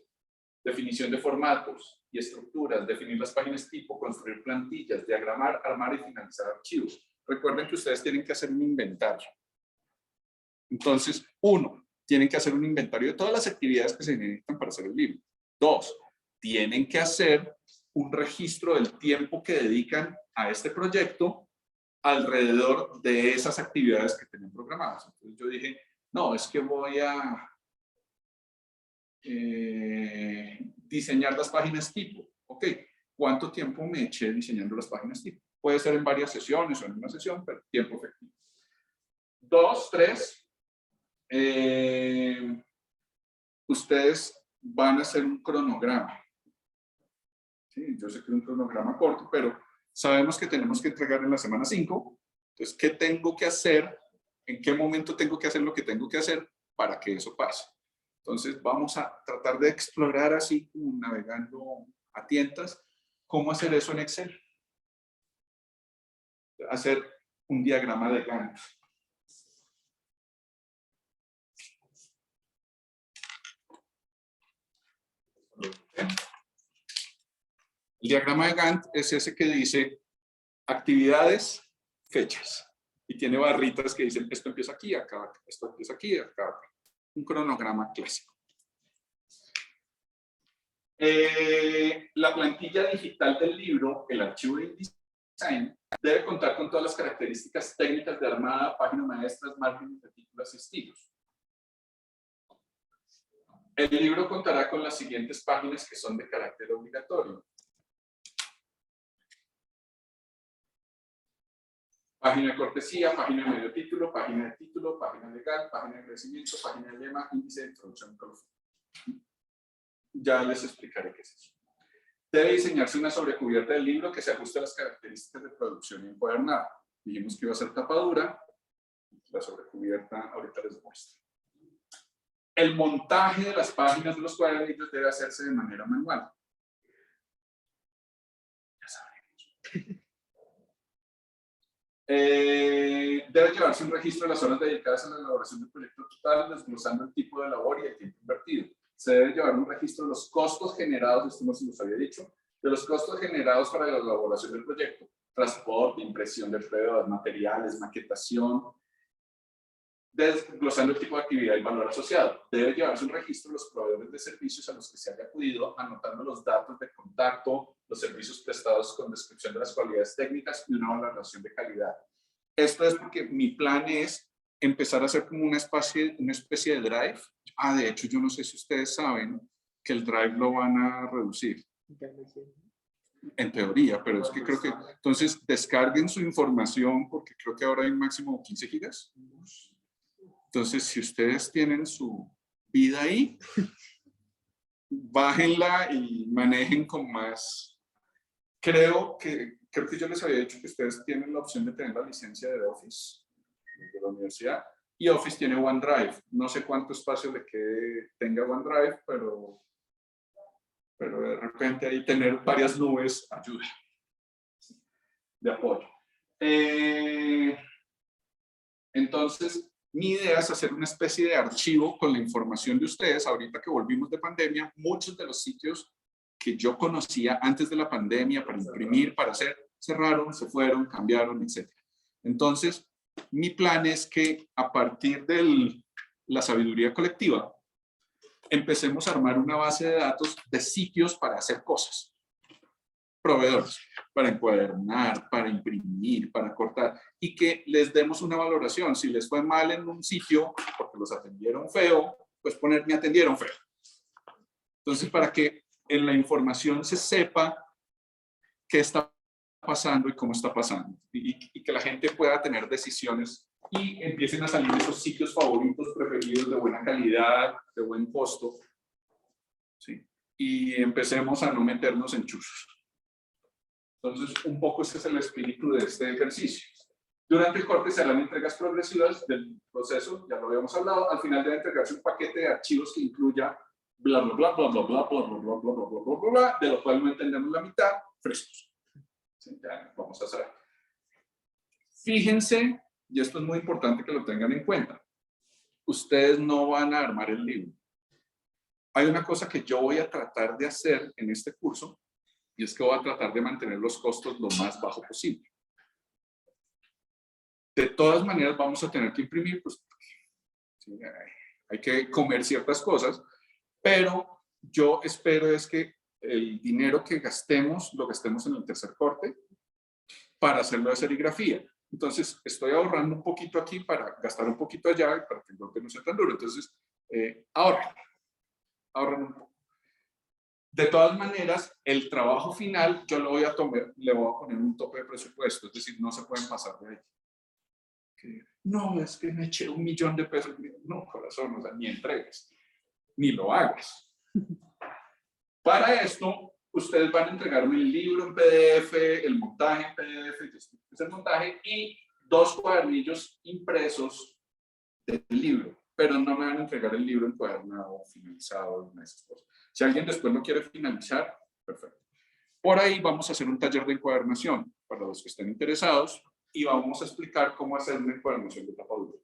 definición de formatos y estructuras, definir las páginas tipo, construir plantillas, diagramar, armar y finalizar archivos. Recuerden que ustedes tienen que hacer un inventario. Entonces, 1, tienen que hacer un inventario de todas las actividades que se necesitan para hacer el libro. 2, tienen que hacer un registro del tiempo que dedican a este proyecto alrededor de esas actividades que tienen programadas. Entonces yo dije, no, es que voy a diseñar las páginas tipo. Ok, ¿cuánto tiempo me eché diseñando las páginas tipo? Puede ser en varias sesiones o en una sesión, pero tiempo efectivo. 2, 3, ustedes van a hacer un cronograma. ¿Sí? Yo sé que es un cronograma corto, pero sabemos que tenemos que entregar en la semana 5. Entonces, ¿qué tengo que hacer? ¿En qué momento tengo que hacer lo que tengo que hacer para que eso pase? Entonces, vamos a tratar de explorar así, navegando a tientas, cómo hacer eso en Excel. Hacer un diagrama de Gantt. El diagrama de Gantt es ese que dice actividades, fechas. Y tiene barritas que dicen esto empieza aquí, acá, esto empieza aquí, acá. Un cronograma clásico. La plantilla digital del libro, el archivo de InDesign, debe contar con todas las características técnicas de armada, páginas maestras, márgenes, retículas y estilos. El libro contará con las siguientes páginas que son de carácter obligatorio. Página de cortesía, página de medio título, página de título, página legal, página de crecimiento, página de lema, índice de introducción y colofón. Ya les explicaré qué es eso. Debe diseñarse una sobrecubierta del libro que se ajuste a las características de producción y encuadernado. Dijimos que iba a ser tapadura. La sobrecubierta ahorita les muestro. El montaje de las páginas de los cuadernillos debe hacerse de manera manual. Ya sabemos. Debe llevarse un registro de las horas dedicadas a la elaboración del proyecto total, desglosando el tipo de labor y el tiempo invertido. Se debe llevar un registro de los costos generados, esto no se los había dicho, de los costos generados para la elaboración del proyecto, transporte, impresión de pruebas, materiales, maquetación, desglosando el tipo de actividad y valor asociado. Debe llevarse un registro de los proveedores de servicios a los que se haya acudido, anotando los datos de contacto, los servicios prestados con descripción de las cualidades técnicas y una valoración de calidad. Esto es porque mi plan es empezar a hacer como una especie de drive. De hecho, yo no sé si ustedes saben que el drive lo van a reducir. En teoría, pero es que creo que... Entonces, descarguen su información porque creo que ahora hay un máximo de 15 gigas. Entonces, si ustedes tienen su vida ahí, bájenla y manejen con más. Creo que yo les había dicho que ustedes tienen la opción de tener la licencia de Office de la universidad, y Office tiene OneDrive. No sé cuánto espacio le quede tenga OneDrive, pero de repente ahí tener varias nubes ayuda de apoyo. Entonces, mi idea es hacer una especie de archivo con la información de ustedes. Ahorita que volvimos de pandemia, muchos de los sitios que yo conocía antes de la pandemia para imprimir, para hacer, cerraron, se fueron, cambiaron, etc. Entonces, mi plan es que a partir de la sabiduría colectiva, empecemos a armar una base de datos de sitios para hacer cosas. Proveedores, para encuadernar, para imprimir, para cortar, y que les demos una valoración. Si les fue mal en un sitio porque los atendieron feo, pues poner me atendieron feo. Entonces, para que en la información se sepa qué está pasando y cómo está pasando, y que la gente pueda tener decisiones y empiecen a salir esos sitios favoritos, preferidos, de buena calidad, de buen costo, ¿sí? Y empecemos a no meternos en chuzos. Entonces, un poco ese es el espíritu de este ejercicio. Durante el corte se harán entregas progresivas del proceso, ya lo habíamos hablado. Al final debe entregarse un paquete de archivos que incluya bla, bla, bla, bla, bla, bla, bla, bla, bla, bla, bla, bla, bla, bla, bla, de lo cual no entendemos la mitad, frescos. ¿Sí? Ya, vamos a hacer. Fíjense, y esto es muy importante que lo tengan en cuenta, ustedes no van a armar el libro. Hay una cosa que yo voy a tratar de hacer en este curso, y es que voy a tratar de mantener los costos lo más bajo posible. De todas maneras vamos a tener que imprimir, pues sí, hay que comer ciertas cosas, pero yo espero es que el dinero que gastemos, lo gastemos en el tercer corte para hacerlo de serigrafía. Entonces, estoy ahorrando un poquito aquí para gastar un poquito allá y para que el golpe no sea tan duro. Entonces, ahorren un poco. De todas maneras, el trabajo final yo lo voy a tomar, le voy a poner un tope de presupuesto, es decir, no se pueden pasar de ahí. No, es que me eché $1.000.000 de pesos. No, corazón, o sea, ni entregues, ni lo hagas. Para esto, ustedes van a entregarme el libro en PDF, el montaje en PDF, es el montaje, y 2 cuadernillos impresos del libro, pero no me van a entregar el libro encuadernado o finalizado, una de esas cosas. Si alguien después lo quiere finalizar, perfecto. Por ahí vamos a hacer un taller de encuadernación para los que estén interesados y vamos a explicar cómo hacer una encuadernación de tapa dura.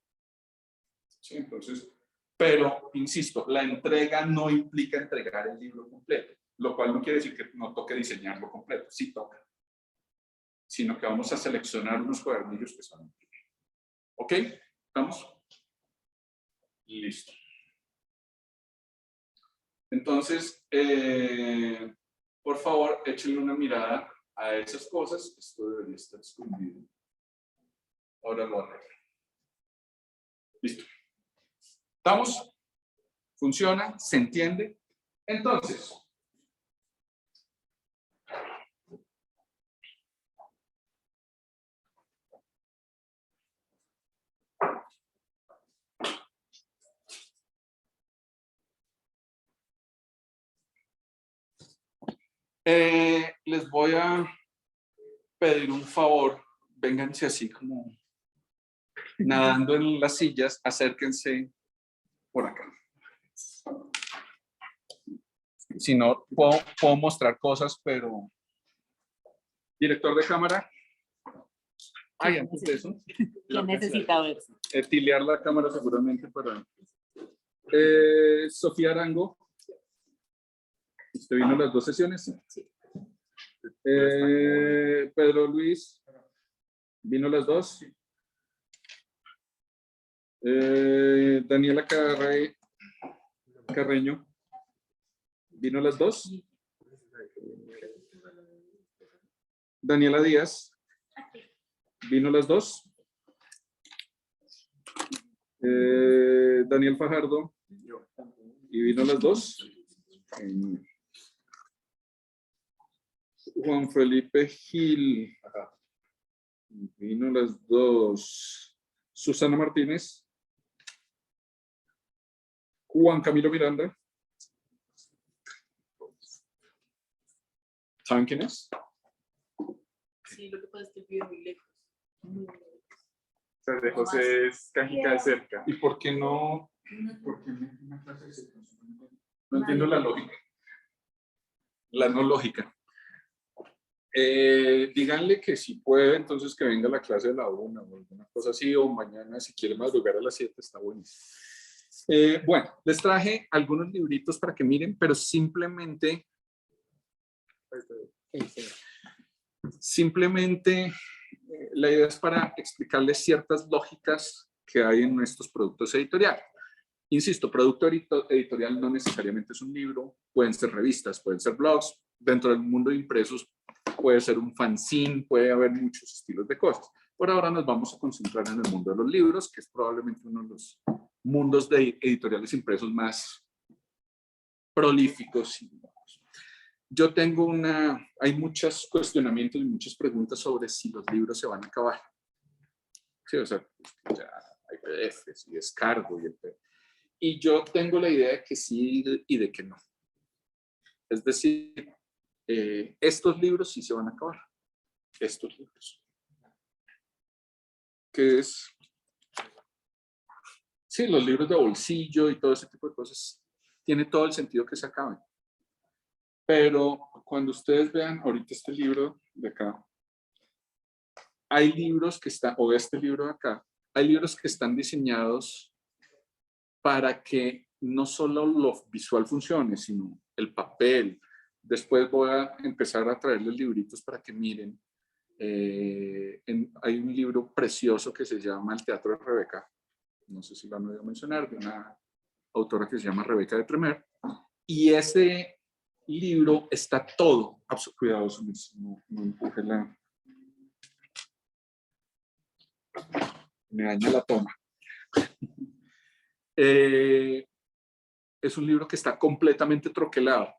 ¿Sí? Entonces, pero, insisto, la entrega no implica entregar el libro completo, lo cual no quiere decir que no toque diseñarlo completo, sí toca, sino que vamos a seleccionar unos cuadernillos que son. ¿Ok? ¿Estamos? Listo. Entonces, por favor, échenle una mirada a esas cosas. Esto debería estar escondido. Ahora lo arreglo. Listo. ¿Estamos? ¿Funciona? ¿Se entiende? Entonces, les voy a pedir un favor. Vénganse así como nadando en las sillas, acérquense por acá. Si no, puedo mostrar cosas, pero... Director de cámara. Ay, antes de eso. ¿Quién necesita verse? Tilear la cámara seguramente para... Sofía Arango. ¿Usted vino a las 2 sesiones? Sí. Pedro Luis. ¿Vino a las 2? Daniela Carreño. ¿Vino a las 2? Daniela Díaz. ¿Vino a las 2? Daniel Fajardo. ¿Y vino a las 2? Juan Felipe Gil. Vino a las 2. Susana Martínez. Juan Camilo Miranda. ¿Saben quién es? Sí, lo que pasa es que vive muy lejos. Muy lejos. O sea, de José es Cajica de cerca. ¿Y por qué no? ¿Por qué una clase de sección? No entiendo la lógica. La no lógica. Díganle que si puede, entonces que venga a la clase de la 1 o alguna cosa así, o mañana si quiere madrugar a las 7, está buenísimo. Bueno, les traje algunos libritos para que miren, pero simplemente la idea es para explicarles ciertas lógicas que hay en nuestros productos editoriales. Insisto, producto editorial no necesariamente es un libro, pueden ser revistas, pueden ser blogs. Dentro del mundo de impresos puede ser un fanzine, puede haber muchos estilos de cosas. Por ahora nos vamos a concentrar en el mundo de los libros, que es probablemente uno de los mundos de editoriales impresos más prolíficos. Yo tengo hay muchos cuestionamientos y muchas preguntas sobre si los libros se van a acabar. Sí, o sea, ya hay PDFs y descargo y yo tengo la idea de que sí y de que no. Es decir, estos libros sí se van a acabar. Estos libros. Que es... Sí, los libros de bolsillo y todo ese tipo de cosas tiene todo el sentido que se acaben. Pero cuando ustedes vean ahorita este libro de acá, hay libros que están, o este libro de acá, hay libros que están diseñados para que no solo lo visual funcione, sino el papel. Después voy a empezar a traerles libritos para que miren. Hay un libro precioso que se llama El Teatro de Rebeca, no sé si lo han oído mencionar, de una autora que se llama Rebeca de Tremer, y ese libro está todo, cuidado, no empuje me daña la toma. Es un libro que está completamente troquelado,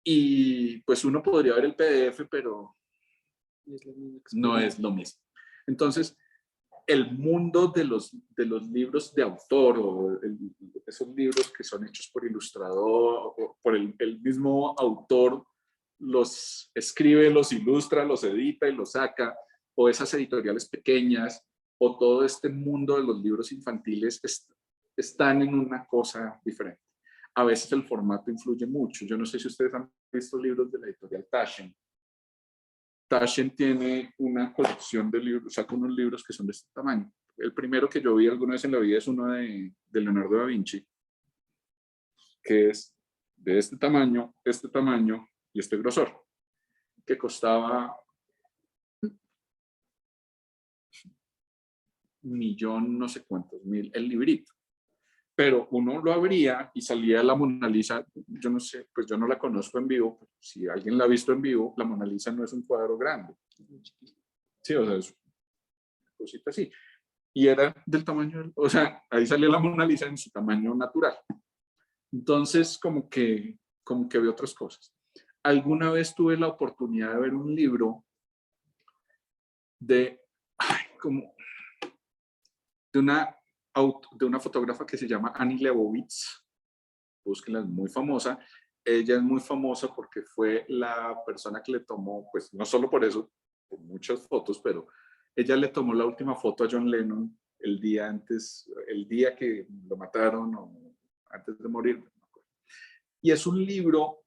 y pues uno podría ver el PDF, pero no es lo mismo. Entonces, el mundo de los libros de autor, o esos libros que son hechos por ilustrador, o por el mismo autor, los escribe, los ilustra, los edita y los saca, o esas editoriales pequeñas, o todo este mundo de los libros infantiles están en una cosa diferente. A veces el formato influye mucho. Yo no sé si ustedes han visto libros de la editorial Taschen. Taschen tiene una colección de libros, saca unos libros que son de este tamaño. El primero que yo vi alguna vez en la vida es uno de Leonardo da Vinci, que es de este tamaño y este grosor, que costaba millón, no sé cuántos mil, el librito. Pero uno lo abría y salía la Mona Lisa. Yo no sé, pues yo no la conozco en vivo, pero si alguien la ha visto en vivo, la Mona Lisa no es un cuadro grande. Sí, o sea, es una cosita así. Y era del tamaño, o sea, ahí salía la Mona Lisa en su tamaño natural. Entonces, como que veo otras cosas. Alguna vez tuve la oportunidad de ver un libro de una fotógrafa que se llama Annie Leibovitz. Búsquenla, es muy famosa. Ella es muy famosa porque fue la persona que le tomó, pues no solo por eso, por muchas fotos, pero ella le tomó la última foto a John Lennon el día que lo mataron o antes de morir. Y es un libro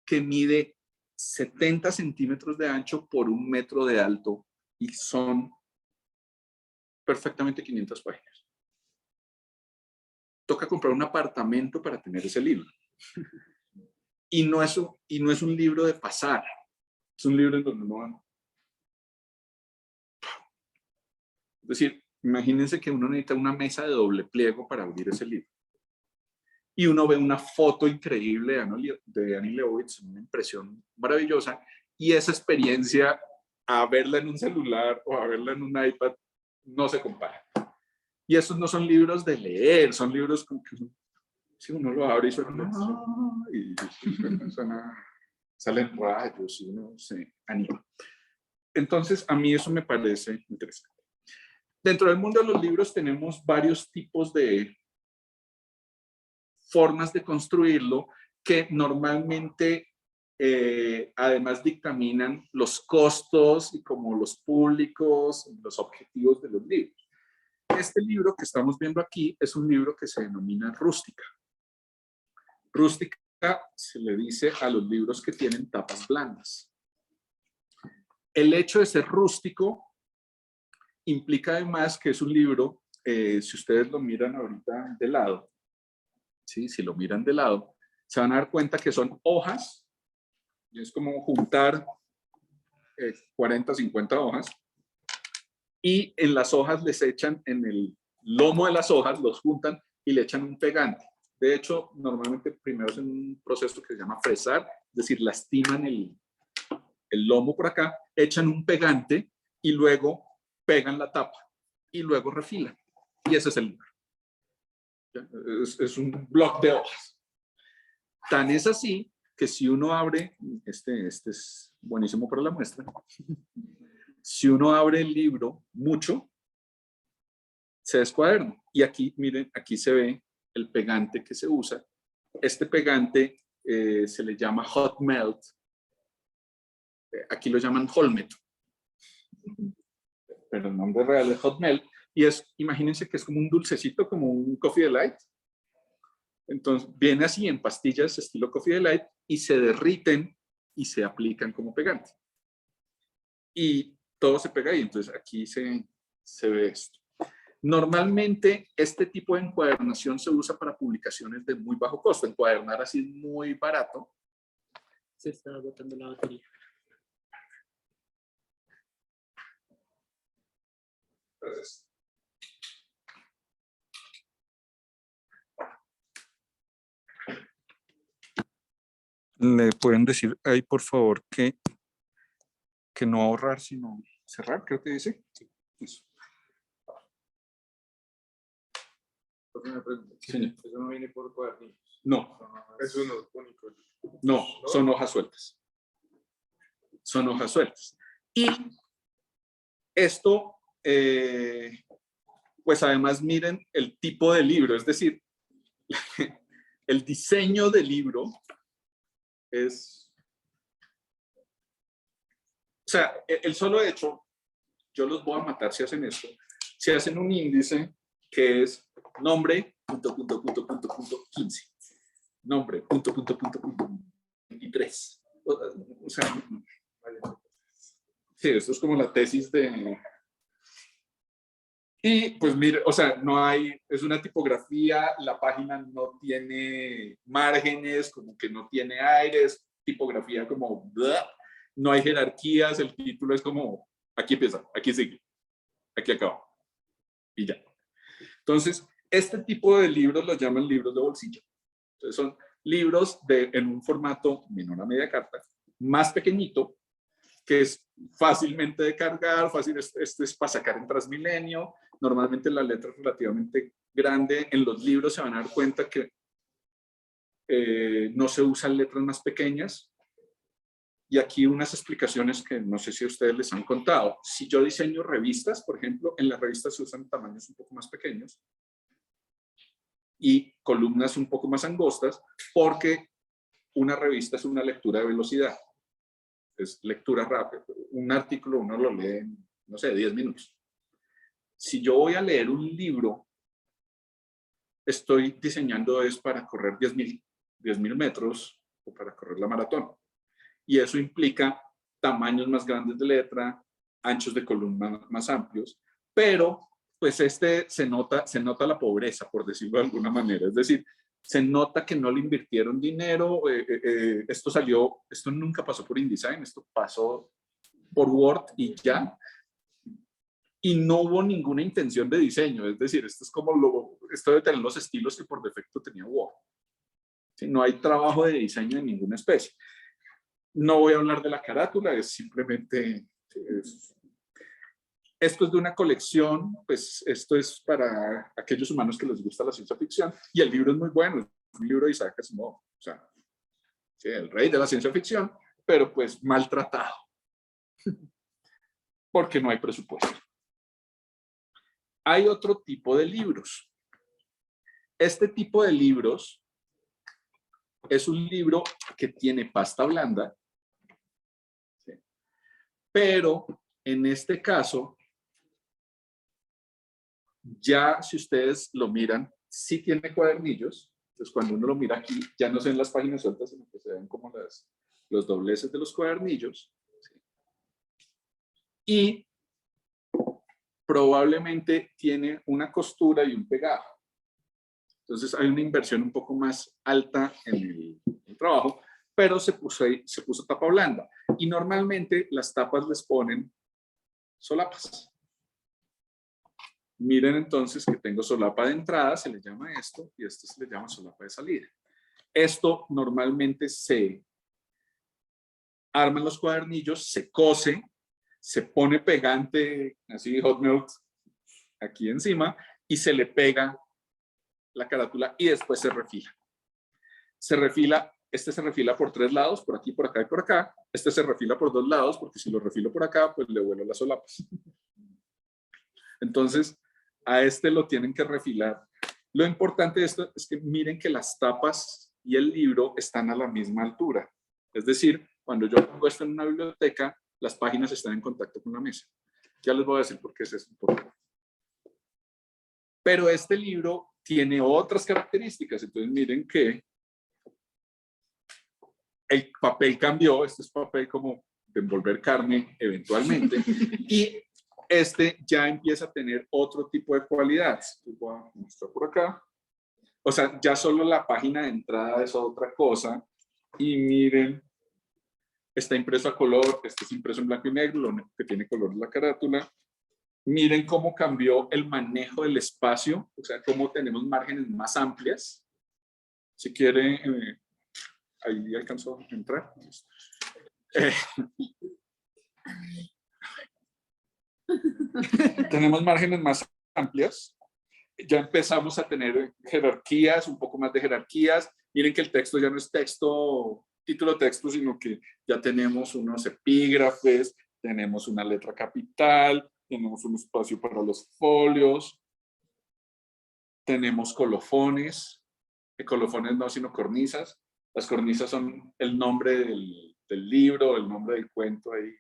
que mide 70 centímetros de ancho por 1 metro de alto y son perfectamente 500 páginas. Toca comprar un apartamento para tener ese libro. Y no es un libro de pasar, es un libro en donde uno va. Es decir, imagínense que uno necesita una mesa de doble pliego para abrir ese libro. Y uno ve una foto increíble de Annie Leibovitz, una impresión maravillosa, y esa experiencia a verla en un celular o a verla en un iPad no se compara. Y esos no son libros de leer, son libros como que si uno lo abre y suena, salen rayos y uno se anima. Entonces, a mí eso me parece interesante. Dentro del mundo de los libros tenemos varios tipos de formas de construirlo que normalmente además dictaminan los costos y como los públicos, los objetivos de los libros. Este libro que estamos viendo aquí es un libro que se denomina rústica. Rústica se le dice a los libros que tienen tapas blandas. El hecho de ser rústico implica además que es un libro, si ustedes lo miran ahorita de lado, ¿sí? Si lo miran de lado, se van a dar cuenta que son hojas, y es como juntar 40, 50 hojas, y en las hojas les echan, en el lomo de las hojas, los juntan y le echan un pegante. De hecho, normalmente primero es un proceso que se llama fresar, es decir, lastiman el lomo por acá, echan un pegante y luego pegan la tapa y luego refilan. Y ese es el libro. Es un bloc de hojas. Tan es así que si uno abre, este es buenísimo para la muestra, si uno abre el libro mucho, se descuaderna. Y aquí, miren, aquí se ve el pegante que se usa. Este pegante se le llama hot melt. Aquí lo llaman Holmet. Pero el nombre real es hot melt. Y es, imagínense que es como un dulcecito, como un coffee delight. Entonces, viene así en pastillas estilo Coffee Delight y se derriten y se aplican como pegante. Y todo se pega ahí. Entonces, aquí se ve esto. Normalmente, este tipo de encuadernación se usa para publicaciones de muy bajo costo. Encuadernar así es muy barato. Se está agotando la batería. Gracias. ¿Le pueden decir ahí, por favor, que no ahorrar, sino cerrar? Creo que dice. Sí. Eso. Entonces me pregunto, Señor. ¿eso no viene por cuadernillos? No, Es uno único. no, son hojas sueltas. Son hojas sueltas. Y esto, pues además miren el tipo de libro, es decir, el diseño del libro es, o sea, el solo hecho, yo los voy a matar si hacen esto, si hacen un índice que es nombre, punto, punto, punto, punto, punto, 15. Nombre, punto, punto, punto, punto, 23. O sea, sí, esto es como la tesis de... Y pues mire, o sea, no hay, es una tipografía, la página no tiene márgenes, como que no tiene aires, tipografía como, blah, no hay jerarquías, el título es como, aquí empieza, aquí sigue, aquí acaba, y ya. Entonces, este tipo de libros los llaman libros de bolsillo. Entonces, son libros en un formato menor a media carta, más pequeñito, que es fácilmente de cargar, fácil, este es para sacar en Transmilenio. Normalmente la letra es relativamente grande. En los libros se van a dar cuenta que no se usan letras más pequeñas. Y aquí unas explicaciones que no sé si a ustedes les han contado. Si yo diseño revistas, por ejemplo, en las revistas se usan tamaños un poco más pequeños y columnas un poco más angostas, porque una revista es una lectura de velocidad. Es lectura rápida. Un artículo uno lo lee en, no sé, 10 minutos. Si yo voy a leer un libro, estoy diseñando es para correr 10.000 metros o para correr la maratón. Y eso implica tamaños más grandes de letra, anchos de columna más amplios, pero pues se nota la pobreza, por decirlo de alguna manera. Es decir, se nota que no le invirtieron dinero. Esto nunca pasó por InDesign, esto pasó por Word y ya. Y no hubo ninguna intención de diseño. Es decir, esto es como esto de tener los estilos que por defecto tenía Word. ¿Sí? No hay trabajo de diseño de ninguna especie. No voy a hablar de la carátula, es simplemente... Esto es de una colección, pues esto es para aquellos humanos que les gusta la ciencia ficción, y el libro es muy bueno, es un libro de Isaac Asimov, o sea, sí, el rey de la ciencia ficción, pero pues maltratado, porque no hay presupuesto. Hay otro tipo de libros. Este tipo de libros es un libro que tiene pasta blanda, ¿sí? Pero en este caso, ya si ustedes lo miran, sí tiene cuadernillos. Entonces, cuando uno lo mira aquí, ya no se ven las páginas sueltas, sino que se ven como los dobleces de los cuadernillos. ¿Sí? Y probablemente tiene una costura y un pegado. Entonces, hay una inversión un poco más alta en el trabajo, pero se puso tapa blanda. Y normalmente las tapas les ponen solapas. Miren entonces que tengo solapa de entrada, se le llama esto, y esto se le llama solapa de salida. Esto normalmente se arman los cuadernillos, se cose, se pone pegante, así hot melt, aquí encima, y se le pega la carátula y después se refila. Este se refila por 3 lados, por aquí, por acá y por acá. Este se refila por 2 lados, porque si lo refilo por acá, pues le vuelo las solapas. Entonces, a este lo tienen que refilar. Lo importante de esto es que miren que las tapas y el libro están a la misma altura. Es decir, cuando yo pongo esto en una biblioteca, las páginas están en contacto con la mesa. Ya les voy a decir por qué es eso. Pero este libro tiene otras características. Entonces miren que el papel cambió, este es papel como de envolver carne eventualmente, y este ya empieza a tener otro tipo de cualidades. Voy a mostrar por acá. O sea, ya solo la página de entrada es otra cosa. Y miren, está impreso a color, este es impreso en blanco y negro, lo único que tiene color es la carátula. Miren cómo cambió el manejo del espacio, o sea, cómo tenemos márgenes más amplias. Si quiere, ahí alcanzó a entrar. Tenemos márgenes más amplias. Ya empezamos a tener jerarquías, un poco más de jerarquías. Miren que el texto ya no es texto, título texto, sino que ya tenemos unos epígrafes, tenemos una letra capital, tenemos un espacio para los folios, tenemos colofones, colofones no, sino cornisas. Las cornisas son el nombre del libro, el nombre del cuento ahí.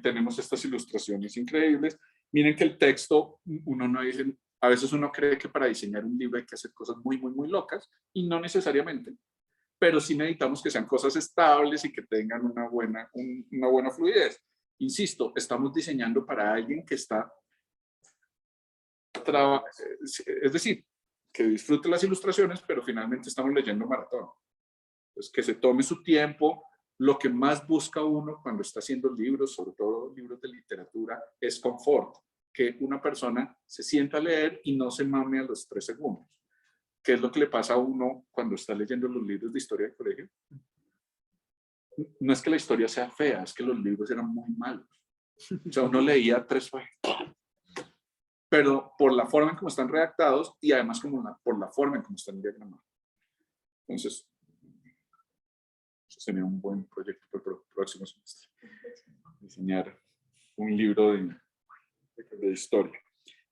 Tenemos estas ilustraciones increíbles. Miren que el texto, uno no dice, a veces uno cree que para diseñar un libro hay que hacer cosas muy, muy, muy locas, y no necesariamente, pero sí necesitamos que sean cosas estables y que tengan una buena fluidez. Insisto, estamos diseñando para alguien que está, es decir, que disfrute las ilustraciones, pero finalmente estamos leyendo maratón. Entonces, que se tome su tiempo. Lo que más busca uno cuando está haciendo libros, sobre todo libros de literatura, es confort. Que una persona se sienta a leer y no se mame a los 3 segundos. ¿Qué es lo que le pasa a uno cuando está leyendo los libros de historia del colegio? No es que la historia sea fea, es que los libros eran muy malos. O sea, uno leía 3 páginas. Pero por la forma en cómo están redactados y además por la forma en cómo están diagramados. Entonces, eso sería un buen proyecto para el próximo semestre. Diseñar un libro de historia.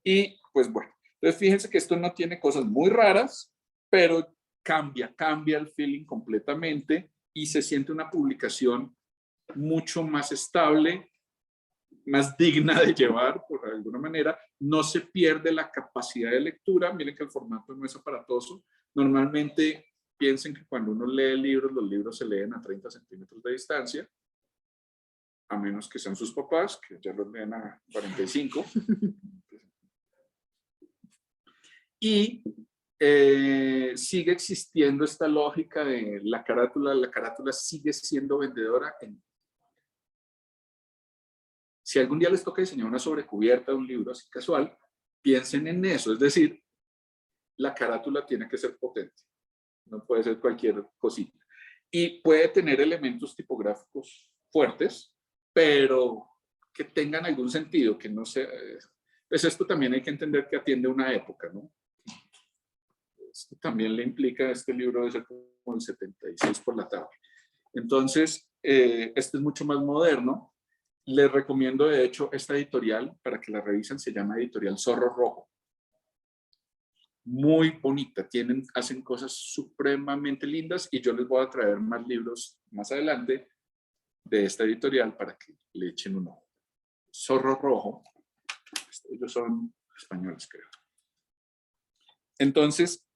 Y pues bueno, entonces fíjense que esto no tiene cosas muy raras, pero cambia el feeling completamente y se siente una publicación mucho más estable, más digna de llevar, por alguna manera. No se pierde la capacidad de lectura. Miren que el formato no es aparatoso. Normalmente piensen que cuando uno lee libros, los libros se leen a 30 centímetros de distancia, a menos que sean sus papás, que ya los leen a 45. Y sigue existiendo esta lógica de la carátula sigue siendo vendedora. Si algún día les toca diseñar una sobrecubierta de un libro así casual, piensen en eso, es decir, la carátula tiene que ser potente, no puede ser cualquier cosita. Y puede tener elementos tipográficos fuertes, pero que tengan algún sentido, que no sea... Pues esto también hay que entender que atiende una época, ¿no? Esto también le implica, este libro de ser como el 76 por la tarde. Entonces, este es mucho más moderno. Les recomiendo, de hecho, esta editorial, para que la revisen, se llama Editorial Zorro Rojo. Muy bonita, hacen cosas supremamente lindas y yo les voy a traer más libros más adelante de esta editorial para que le echen un ojo. Zorro Rojo, ellos son españoles, creo. Entonces,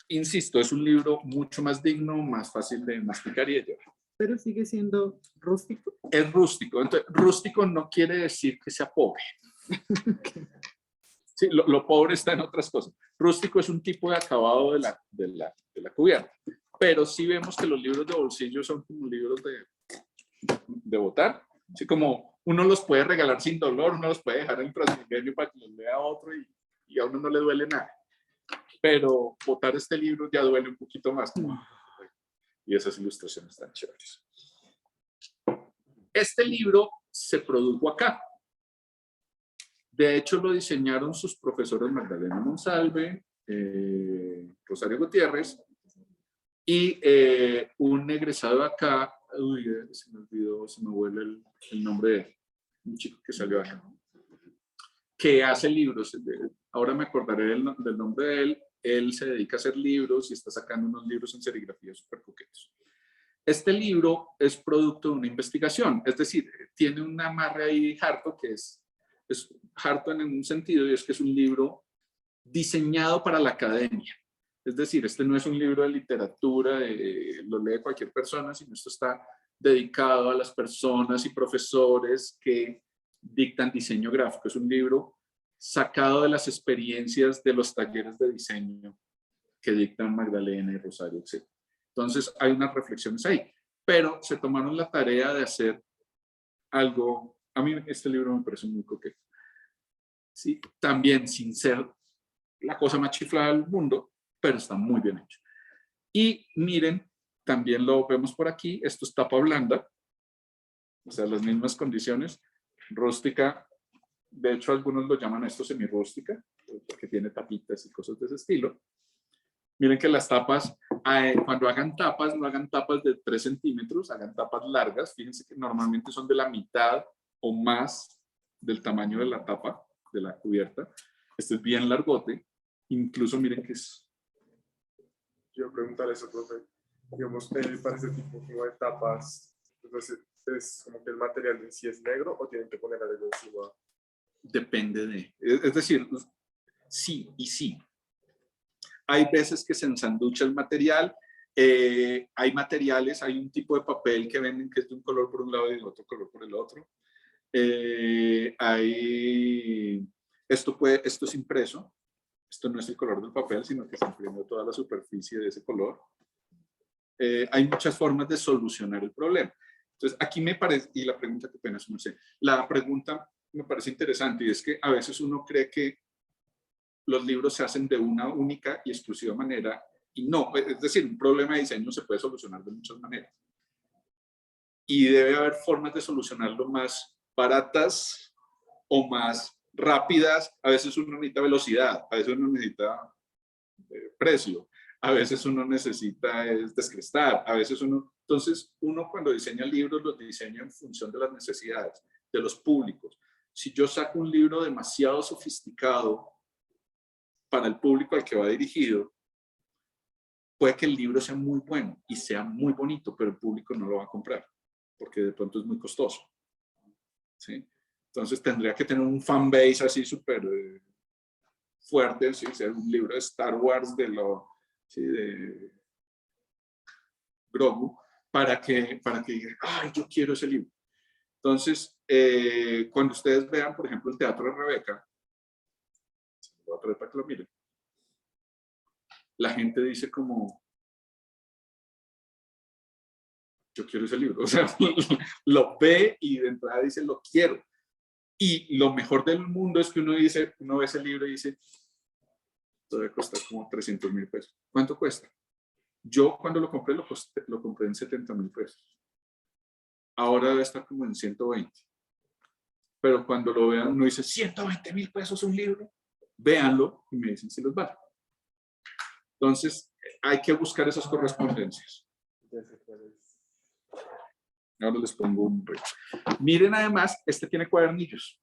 insisto, es un libro mucho más digno, más fácil de masticar y de llevar. Pero sigue siendo rústico. Es rústico. Entonces, rústico no quiere decir que sea pobre. Sí, lo pobre está en otras cosas. Rústico es un tipo de acabado de la cubierta. Pero sí vemos que los libros de bolsillo son como libros de botar. Así como uno los puede regalar sin dolor, uno los puede dejar en Transmilenio para que los lea otro y a uno no le duele nada. Pero botar este libro ya duele un poquito más. Y esas ilustraciones están chéveres. Este libro se produjo acá. De hecho, lo diseñaron sus profesores Magdalena Monsalve, Rosario Gutiérrez, y un egresado acá, se me olvidó, se me vuelve el nombre de un chico que salió acá, que hace libros. Ahora me acordaré del nombre de él. Él se dedica a hacer libros y está sacando unos libros en serigrafía súper coquetos. Este libro es producto de una investigación, es decir, tiene un amarre ahí harto, que es harto en un sentido, y es que es un libro diseñado para la academia. Es decir, este no es un libro de literatura, lo lee cualquier persona, sino esto está dedicado a las personas y profesores que dictan diseño gráfico. Es un libro sacado de las experiencias de los talleres de diseño que dictan Magdalena y Rosario, etc. Entonces hay unas reflexiones ahí, pero se tomaron la tarea de hacer algo. A mí este libro me parece muy coqueto. Sí, también sin ser la cosa más chiflada del mundo, pero está muy bien hecho. Y miren, también lo vemos por aquí, esto es tapa blanda, o sea, las mismas condiciones, rústica, de hecho algunos lo llaman esto semirrústica, porque tiene tapitas y cosas de ese estilo. Miren que las tapas, cuando hagan tapas, no hagan tapas de 3 centímetros, hagan tapas largas, fíjense que normalmente son de la mitad o más del tamaño de la tapa, de la cubierta. Este es bien largote, incluso miren que es... Yo voy a preguntar eso, profe. Digamos, para ese tipo como de tapas, entonces, ¿es como que el material en sí es negro o tienen que poner algo encima? Depende de... Es decir, sí y sí. Hay veces que se ensanducha el material, hay materiales, hay un tipo de papel que venden que es de un color por un lado y de otro color por el otro. Esto es impreso, esto no es el color del papel, sino que se imprimió toda la superficie de ese color. Hay muchas formas de solucionar el problema. Entonces, aquí me parece, y la pregunta que apenas no sé, la pregunta me parece interesante y es que a veces uno cree que los libros se hacen de una única y exclusiva manera y no, es decir, un problema de diseño se puede solucionar de muchas maneras. Y debe haber formas de solucionarlo más baratas o más rápidas. A veces uno necesita velocidad, a veces uno necesita precio, a veces uno necesita descrestar, a veces uno... Entonces, uno cuando diseña libros los diseña en función de las necesidades de los públicos. Si yo saco un libro demasiado sofisticado para el público al que va dirigido, puede que el libro sea muy bueno y sea muy bonito, pero el público no lo va a comprar, porque de pronto es muy costoso. ¿Sí? Entonces tendría que tener un fanbase así súper fuerte, ¿sí? Ser un libro de Star Wars ¿sí? De Grogu, para que digan, ay, yo quiero ese libro. Entonces, cuando ustedes vean, por ejemplo, el Teatro de Rebeca, voy a traer para que lo miren, la gente dice como, yo quiero ese libro, o sea, lo ve y de entrada dice, lo quiero. Y lo mejor del mundo es que uno ve ese libro y dice, esto debe costar como 300,000 pesos. ¿Cuánto cuesta? Yo cuando lo compré, lo compré en 70,000 pesos. Ahora debe estar como en 120. Pero cuando lo vean, uno dice, 120,000 pesos un libro. Véanlo y me dicen si los vale. Entonces, hay que buscar esas correspondencias. Ahora les pongo un reto. Miren, además, este tiene cuadernillos.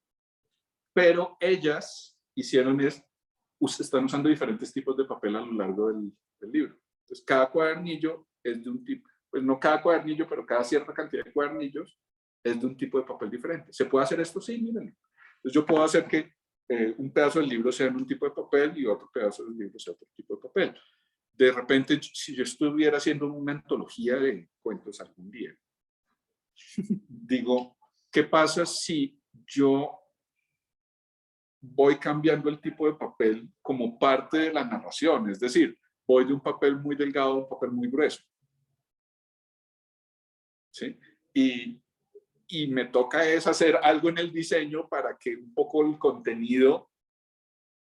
Pero ellas están usando diferentes tipos de papel a lo largo del libro. Entonces, cada cuadernillo es de un tipo, pues no cada cuadernillo, pero cada cierta cantidad de cuadernillos es de un tipo de papel diferente. ¿Se puede hacer esto? Sí, miren. Entonces, yo puedo hacer que un pedazo del libro sea en un tipo de papel y otro pedazo del libro sea otro tipo de papel. De repente, si yo estuviera haciendo una antología de cuentos algún día, digo, ¿qué pasa si yo voy cambiando el tipo de papel como parte de la narración? Es decir, voy de un papel muy delgado a un papel muy grueso. ¿Sí? Y me toca hacer algo en el diseño para que un poco el contenido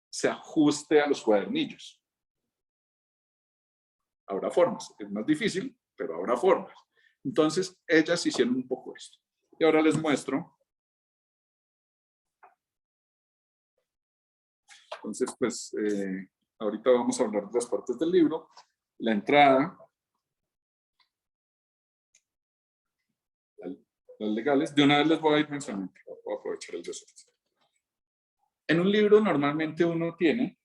se ajuste a los cuadernillos. Habrá formas, es más difícil, pero habrá formas. Entonces, ellas hicieron un poco esto. Y ahora les muestro. Entonces, pues, ahorita vamos a hablar de las partes del libro. La entrada. Las legales. De una vez les voy a ir mencionando. Voy a aprovechar el desastre. En un libro normalmente uno tiene,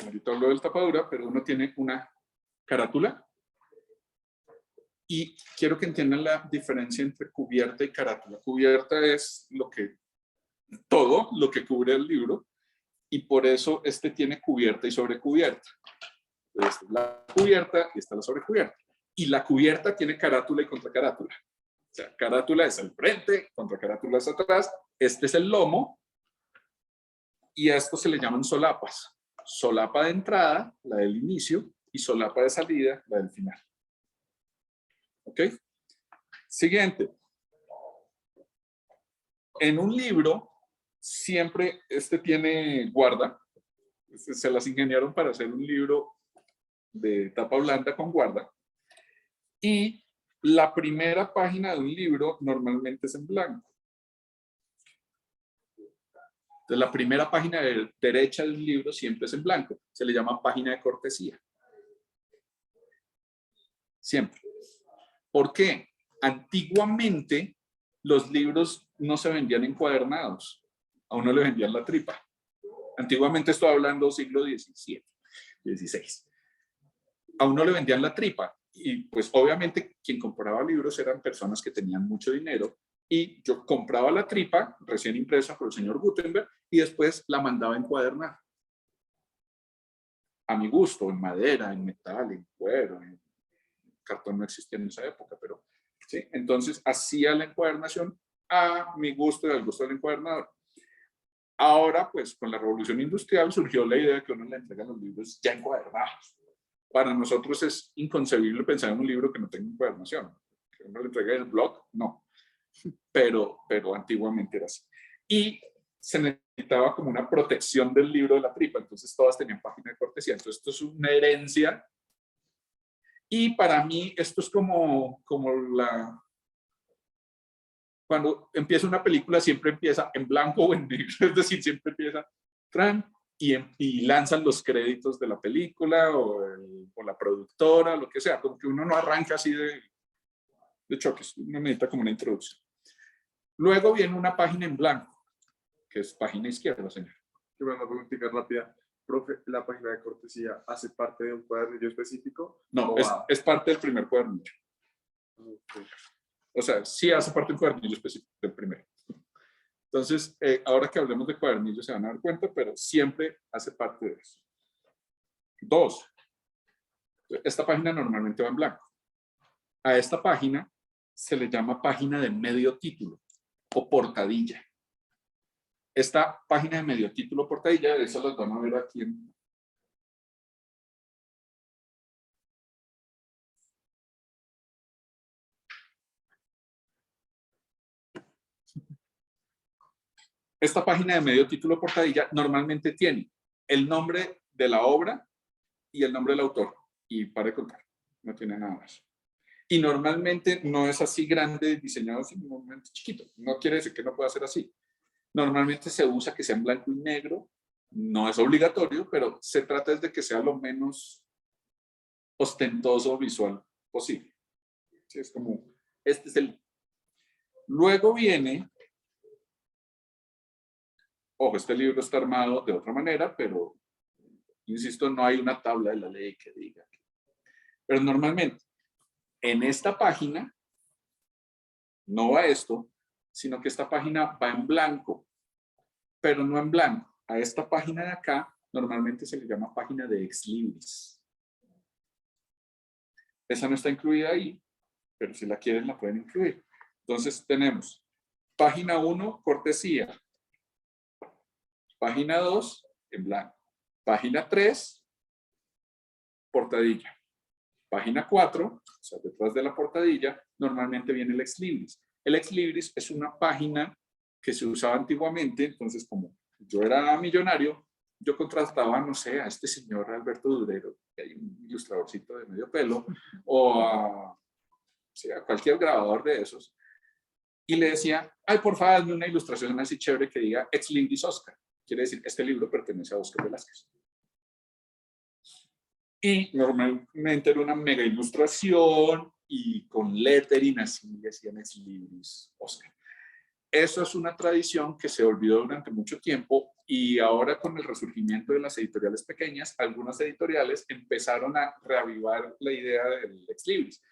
ahorita hablo del tapadura, pero uno tiene una carátula. Y quiero que entiendan la diferencia entre cubierta y carátula. Cubierta es todo lo que cubre el libro. y por eso este tiene cubierta y sobrecubierta. Esta es la cubierta y esta es la sobrecubierta. Y la cubierta tiene carátula y contracarátula. O sea, carátula es el frente, contracarátula es atrás. Este es el lomo. Y a esto se le llaman solapas. Solapa de entrada, la del inicio, y solapa de salida, la del final. ¿Ok? Siguiente. En un libro, siempre este tiene guarda. Se las ingeniaron para hacer un libro de tapa blanda con guarda. Y la primera página de un libro normalmente es en blanco. Entonces, la primera página derecha de un libro siempre es en blanco. Se le llama página de cortesía. Siempre. ¿Por qué? Antiguamente los libros no se vendían encuadernados. A uno le vendían la tripa. Antiguamente estoy hablando siglo XVII, XVI. A uno le vendían la tripa. Y pues obviamente quien compraba libros eran personas que tenían mucho dinero. Y yo compraba la tripa recién impresa por el señor Gutenberg y después la mandaba a encuadernar. A mi gusto, en madera, en metal, en cuero, en cartón no existía en esa época, pero sí. Entonces hacía la encuadernación a mi gusto y al gusto del encuadernador. Ahora, pues con la revolución industrial surgió la idea de que uno le entrega los libros ya encuadernados. Para nosotros es inconcebible pensar en un libro que no tenga encuadernación. Que uno le entregue el blog, no. Pero antiguamente era así. Y se necesitaba como una protección del libro de la tripa, entonces todas tenían página de cortesía. Entonces esto es una herencia. Y para mí esto es como la... Cuando empieza una película siempre empieza en blanco o en negro, es decir, siempre empieza y lanzan los créditos de la película o la productora, lo que sea, como que uno no arranca así de choques, uno necesita como una introducción. Luego viene una página en blanco, que es página izquierda, señor. Yo una preguntita rápida. Profe, ¿la página de cortesía hace parte de un cuadernillo específico? No, es parte del primer cuadernillo. Okay. O sea, sí hace parte del cuadernillo específico del primero. Entonces, ahora que hablemos de cuadernillo se van a dar cuenta, pero siempre hace parte de eso. 2. Esta página normalmente va en blanco. A esta página se le llama página de medio título o portadilla. Esta página de medio título o portadilla, eso los van a ver aquí en... Esta página de medio título o portadilla normalmente tiene el nombre de la obra y el nombre del autor. Y para de contar, no tiene nada más. Y normalmente no es así grande, diseñado simplemente chiquito. No quiere decir que no pueda ser así. Normalmente se usa que sea en blanco y negro. No es obligatorio, pero se trata de que sea lo menos ostentoso visual posible. Sí, es como, este es el... Luego viene... Ojo, este libro está armado de otra manera, pero, insisto, no hay una tabla de la ley que diga. Pero normalmente, en esta página, no va esto, sino que esta página va en blanco, pero no en blanco. A esta página de acá, normalmente se le llama página de ex libris. Esa no está incluida ahí, pero si la quieren, la pueden incluir. Entonces, tenemos página 1, cortesía. Página 2, en blanco. Página 3, portadilla. Página 4, o sea, detrás de la portadilla, normalmente viene el ex libris. El ex libris es una página que se usaba antiguamente, entonces como yo era millonario, yo contrataba, no sé, a este señor Alberto Durero, que hay un ilustradorcito de medio pelo, o a cualquier grabador de esos, y le decía, ay, por favor, hazme una ilustración así chévere que diga ex libris Oscar. Quiere decir, este libro pertenece a Oscar Velázquez. Y normalmente era una mega ilustración y con lettering así decían ex libris Oscar. Eso es una tradición que se olvidó durante mucho tiempo y ahora con el resurgimiento de las editoriales pequeñas, algunas editoriales empezaron a reavivar la idea del ex libris.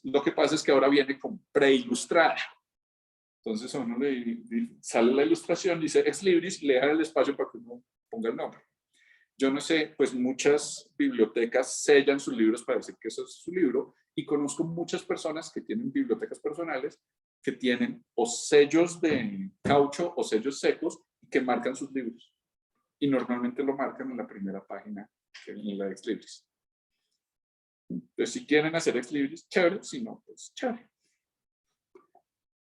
Lo que pasa es que ahora viene con preilustrada. Entonces a uno le sale la ilustración, dice ex libris, le deja el espacio para que uno ponga el nombre. Yo no sé, pues muchas bibliotecas sellan sus libros para decir que eso es su libro, y conozco muchas personas que tienen bibliotecas personales que tienen o sellos de caucho o sellos secos que marcan sus libros. Y normalmente lo marcan en la primera página, en la Ex Libris. Entonces, si quieren hacer Ex Libris, chévere, si no, pues chévere.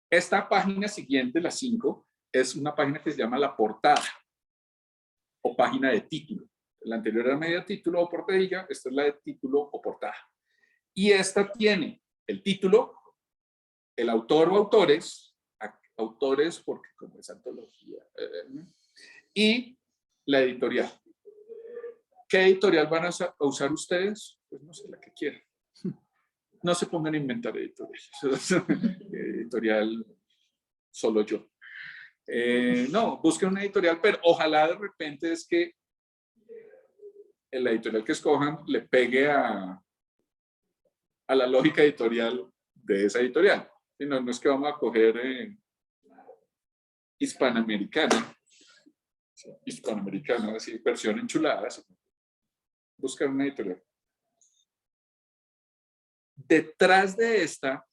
Esta página siguiente, la 5, es una página que se llama la portada o página de título. La anterior era media título o portadilla, esta es la de título o portada. Y esta tiene el título, el autor o autores porque como es antología, y la editorial. ¿Qué editorial van a usar ustedes? Pues no sé, la que quieran. No se pongan a inventar editoriales. Editorial solo yo. No, busquen una editorial, pero ojalá de repente es que la editorial que escojan le pegue a la lógica editorial de esa editorial. No, no es que vamos a coger hispanoamericana, así, versión enchulada, así. Buscar una editorial. Detrás de esta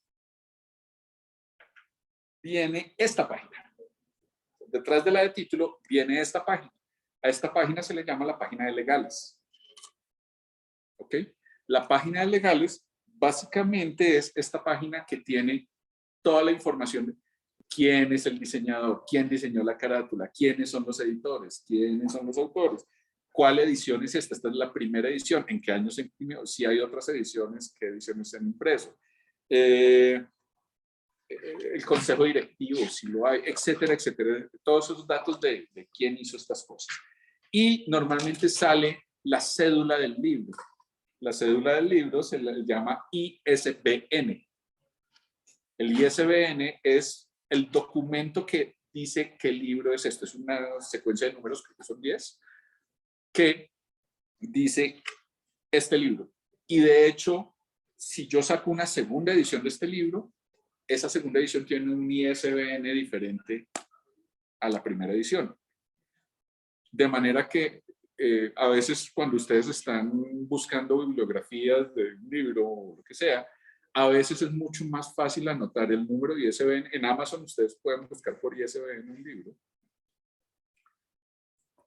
viene esta página. Detrás de la de título viene esta página. A esta página se le llama la página de legales. ¿Ok? La página de legales básicamente es esta página que tiene toda la información de quién es el diseñador, quién diseñó la carátula, quiénes son los editores, quiénes son los autores, cuál edición es esta. Esta es la primera edición, en qué año se imprimió, si hay otras ediciones, qué ediciones se han impreso. El consejo directivo, si lo hay, etcétera, etcétera. Todos esos datos de quién hizo estas cosas. Y normalmente sale la cédula del libro. La cédula del libro se le llama ISBN. El ISBN es el documento que dice qué libro es esto. Es una secuencia de números, creo que son 10, que dice este libro. Y de hecho, si yo saco una segunda edición de este libro, esa segunda edición tiene un ISBN diferente a la primera edición. De manera que a veces cuando ustedes están buscando bibliografías de un libro o lo que sea, a veces es mucho más fácil anotar el número ISBN. En Amazon ustedes pueden buscar por ISBN un libro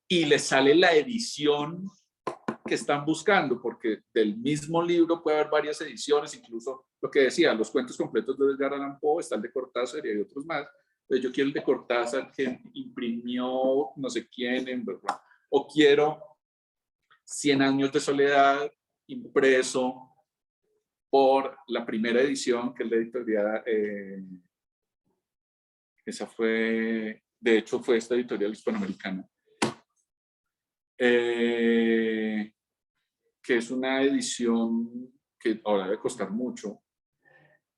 y les sale la edición que están buscando, porque del mismo libro puede haber varias ediciones, incluso lo que decía, los cuentos completos de Edgar Allan Poe, está el de Cortázar y hay otros más. Entonces yo quiero el de Cortázar que imprimió no sé quién, o quiero 100 años de soledad impreso por la primera edición, que es la editorial, esa fue, de hecho fue esta editorial hispanoamericana, que es una edición que ahora debe costar mucho.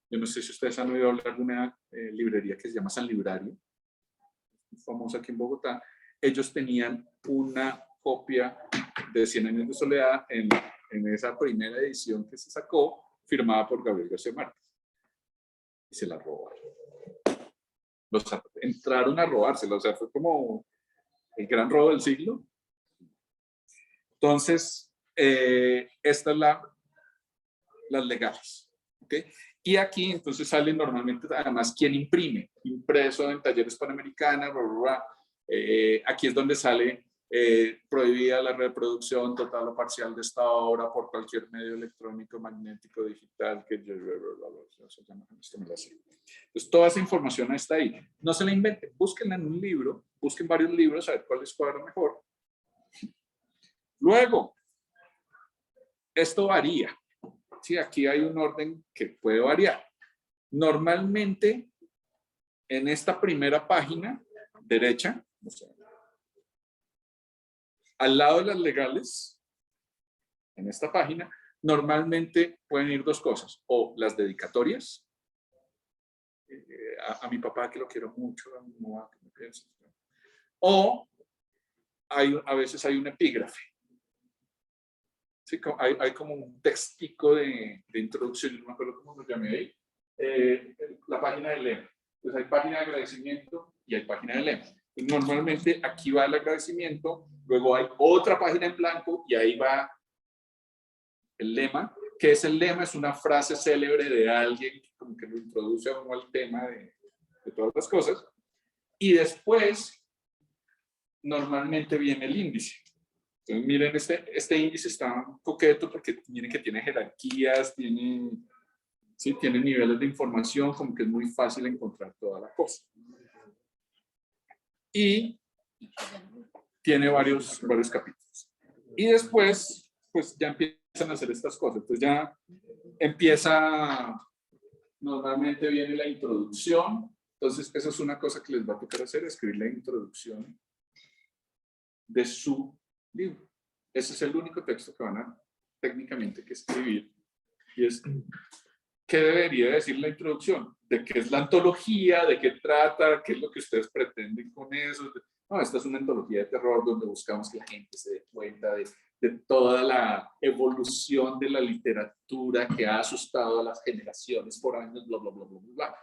Yo no sé si ustedes han oído hablar de una librería que se llama San Librario, famosa aquí en Bogotá. Ellos tenían una copia de 100 años de soledad en esa primera edición que se sacó, firmada por Gabriel García Márquez. Y se la robaron. Entraron a robársela, o sea, fue como el gran robo del siglo. Entonces, esta es las legales. ¿Okay? Y aquí entonces sale normalmente además quién imprime, impreso en Talleres Panamericana, bla, bla, bla. Aquí es donde sale prohibida la reproducción total o parcial de esta obra por cualquier medio electrónico, magnético, digital, que entonces toda esa información está ahí. No se la inventen, búsquenla en un libro, busquen varios libros a ver cuál les cuadra mejor. Luego, esto varía. Sí, aquí hay un orden que puede variar. Normalmente, en esta primera página, derecha, o sea, al lado de las legales, en esta página, normalmente pueden ir dos cosas. O las dedicatorias, a mi papá que lo quiero mucho, a mi mamá que me piensa. O a veces hay un epígrafe. Sí, hay como un textico de introducción, no me acuerdo cómo lo llamé ahí, la página del lema. Entonces hay página de agradecimiento y hay página de lema. Normalmente aquí va el agradecimiento Luego hay otra página en blanco y ahí va el lema. ¿Qué es el lema? Es una frase célebre de alguien que como que lo introduce a uno al tema de todas las cosas. Y después, normalmente viene el índice. Entonces, miren, este índice está coqueto porque miren que tiene jerarquías, tiene niveles de información, como que es muy fácil encontrar toda la cosa. Y tiene varios capítulos. Y después, pues ya empiezan a hacer estas cosas. Entonces ya empieza, normalmente viene la introducción. Entonces, esa es una cosa que les va a tocar hacer, escribir la introducción de su libro. Ese es el único texto que van a técnicamente que escribir. Y es, ¿qué debería decir la introducción? ¿De qué es la antología? ¿De qué trata? ¿Qué es lo que ustedes pretenden con eso? No, esta es una antología de terror donde buscamos que la gente se dé cuenta de toda la evolución de la literatura que ha asustado a las generaciones por años, bla, bla, bla, bla, bla.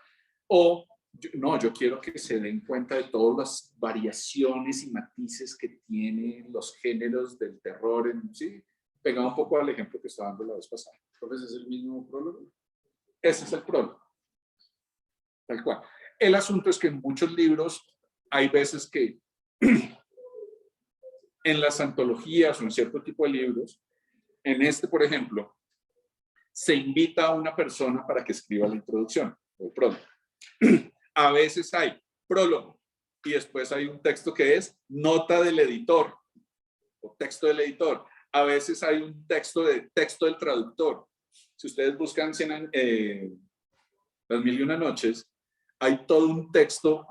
O, no, yo quiero que se den cuenta de todas las variaciones y matices que tienen los géneros del terror. ¿Sí? Pegado un poco al ejemplo que estaba dando la vez pasada. Entonces, ¿es el mismo prólogo? Ese es el prólogo. Tal cual. El asunto es que en muchos libros hay veces que en las antologías o en cierto tipo de libros, en este, por ejemplo, se invita a una persona para que escriba la introducción o el prólogo. A veces hay prólogo y después hay un texto que es nota del editor o texto del editor. A veces hay un texto del traductor. Si ustedes buscan Las Mil y Una Noches, hay todo un texto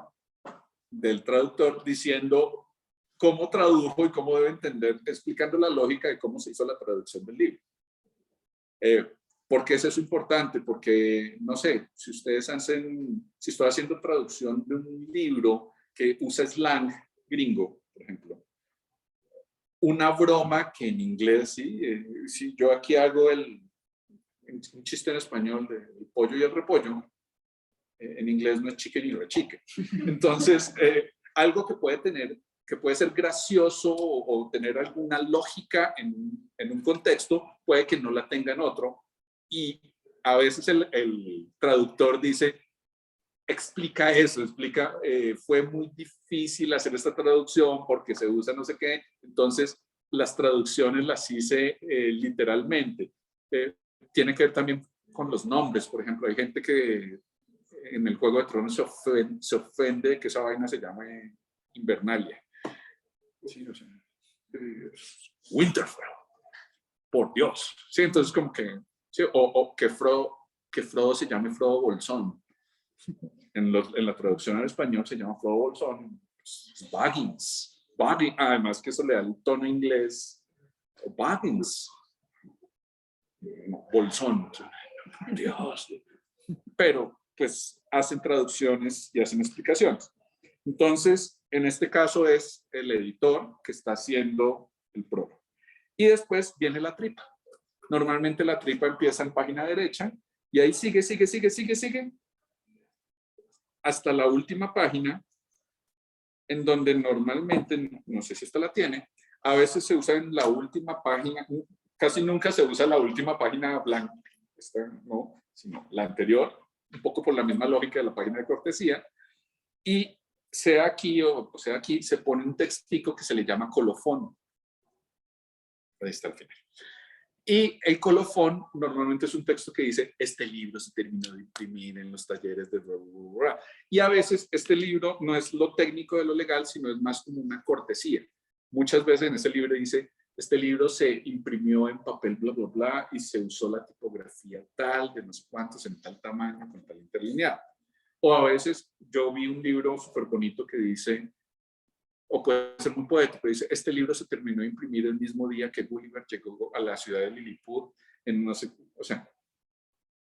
del traductor diciendo cómo tradujo y cómo debe entender, explicando la lógica de cómo se hizo la traducción del libro. ¿Por qué es eso importante? Porque, no sé, si estoy haciendo traducción de un libro que usa slang gringo, por ejemplo, una broma que en inglés, si yo aquí hago un chiste en español del pollo y el repollo, en inglés no es chicken y rechique. Entonces, algo que puede ser gracioso o tener alguna lógica en un contexto, puede que no la tenga en otro. Y a veces el traductor dice, explica eso, fue muy difícil hacer esta traducción porque se usa no sé qué. Entonces, las traducciones las hice literalmente. Tiene que ver también con los nombres. Por ejemplo, hay gente que en el Juego de Tronos se ofende que esa vaina se llame Invernalia. Sí, o sea, Winterfell. Por Dios. Sí, entonces como que, sí, o que Frodo se llame Frodo Bolsón. En la traducción al español se llama Frodo Bolsón. Baggins. Además que eso le da el tono inglés. Baggins. Bolsón. Dios. Pero pues hacen traducciones y hacen explicaciones. Entonces, en este caso es el editor que está haciendo el prólogo. Y después viene la tripa. Normalmente la tripa empieza en página derecha y ahí sigue hasta la última página, en donde normalmente, no sé si esta la tiene, a veces se usa en la última página, casi nunca se usa la última página blanca, esta no, sino la anterior, un poco por la misma lógica de la página de cortesía, y sea aquí o sea aquí, se pone un textico que se le llama colofón. Ahí está al final. Y el colofón normalmente es un texto que dice, este libro se terminó de imprimir en los talleres de... Y a veces este libro no es lo técnico de lo legal, sino es más como una cortesía. Muchas veces en ese libro dice, este libro se imprimió en papel bla, bla, bla, y se usó la tipografía tal, de no sé cuántos, en tal tamaño, con tal interlineado. O a veces yo vi un libro súper bonito que dice, o puede ser muy poético, dice, este libro se terminó de imprimir el mismo día que Gulliver llegó a la ciudad de Lilliput, no sé, o sea,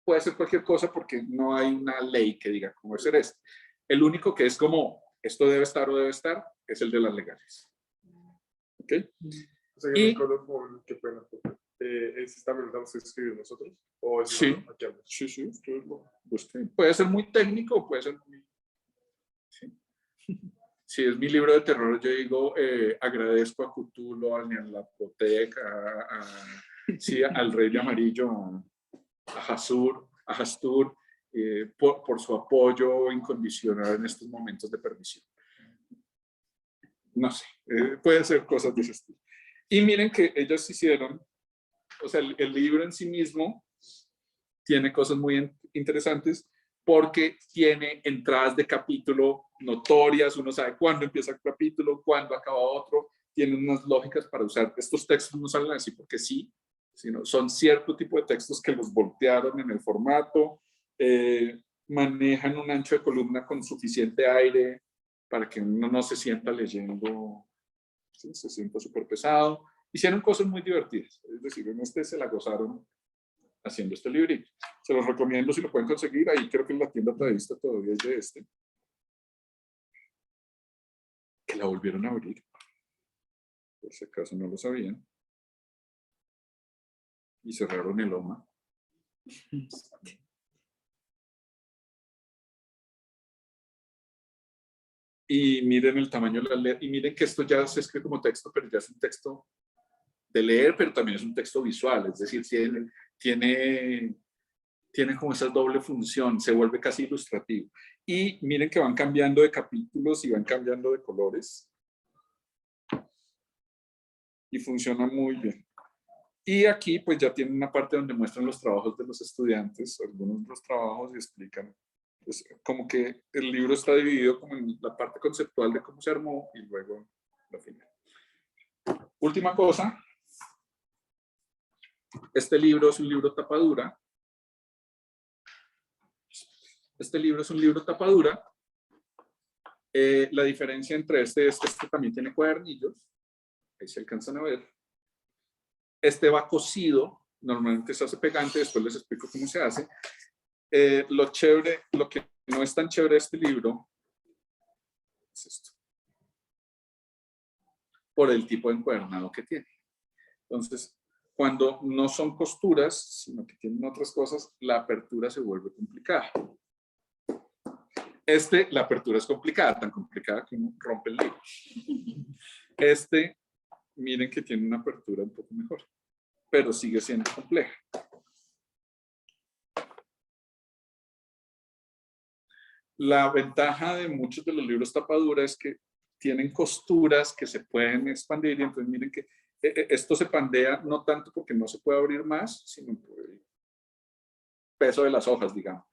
puede ser cualquier cosa porque no hay una ley que diga cómo ser esto. El único que es como, esto debe estar o debe estar, es el de las legales. ¿Ok? O sea, que el colofón, qué pena. ¿Es también lo tenemos que escribir nosotros? ¿O es sí, aquí hablas? sí, puede ser muy técnico, puede ser muy... Sí. si es mi libro de terror, yo digo, agradezco a Cthulhu, a Nyarlathotep, sí, al Rey de Amarillo, a Hastur, por su apoyo incondicional en estos momentos de perdición. No sé, pueden ser cosas de ese estilo. Y miren que ellos hicieron, o sea, el libro en sí mismo tiene cosas muy interesantes porque tiene entradas de capítulo notorias, uno sabe cuándo empieza el capítulo, cuándo acaba otro, tiene unas lógicas para usar. Estos textos no salen así porque sí, sino son cierto tipo de textos que los voltearon en el formato, manejan un ancho de columna con suficiente aire para que uno no se sienta leyendo, ¿sí? Se sienta súper pesado. Hicieron cosas muy divertidas, es decir, en este se la gozaron haciendo este librito. Se los recomiendo si lo pueden conseguir, ahí creo que en la tienda Tadista todavía es de este. Que la volvieron a abrir, por si acaso no lo sabían. Y cerraron el OMA. Y miren el tamaño de la letra, y miren que esto ya se escribe como texto, pero ya es un texto de leer, pero también es un texto visual, es decir, tiene como esa doble función, se vuelve casi ilustrativo. Y miren que van cambiando de capítulos y van cambiando de colores. Y funciona muy bien. Y aquí pues ya tienen una parte donde muestran los trabajos de los estudiantes, algunos de los trabajos y explican. Pues, como que el libro está dividido como en la parte conceptual de cómo se armó y luego la final. Última cosa. Este libro es un libro tapadura. Este libro es un libro tapadura. La diferencia entre este también tiene cuadernillos. Ahí se alcanzan a ver. Este va cosido. Normalmente se hace pegante. Después les explico cómo se hace. Lo que no es tan chévere de este libro es esto. Por el tipo de encuadernado que tiene. Entonces, cuando no son costuras, sino que tienen otras cosas, la apertura se vuelve complicada. La apertura es complicada, tan complicada que uno rompe el libro. Miren que tiene una apertura un poco mejor, pero sigue siendo compleja. La ventaja de muchos de los libros tapadura es que tienen costuras que se pueden expandir, y entonces miren que esto se pandea no tanto porque no se puede abrir más, sino por el peso de las hojas, digamos.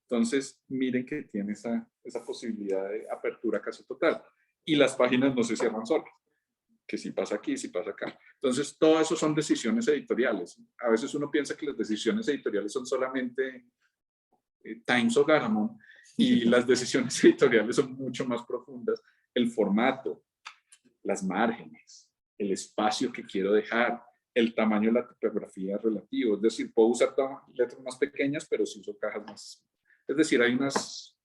Entonces, miren que tiene esa posibilidad de apertura casi total. Y las páginas no se cierran solas, que si pasa aquí, si pasa acá. Entonces, todo eso son decisiones editoriales. A veces uno piensa que las decisiones editoriales son solamente Times o Garamond, y las decisiones editoriales son mucho más profundas. El formato, las márgenes, el espacio que quiero dejar, el tamaño de la tipografía relativo. Es decir, puedo usar letras más pequeñas, pero si uso cajas más. Es decir, hay unas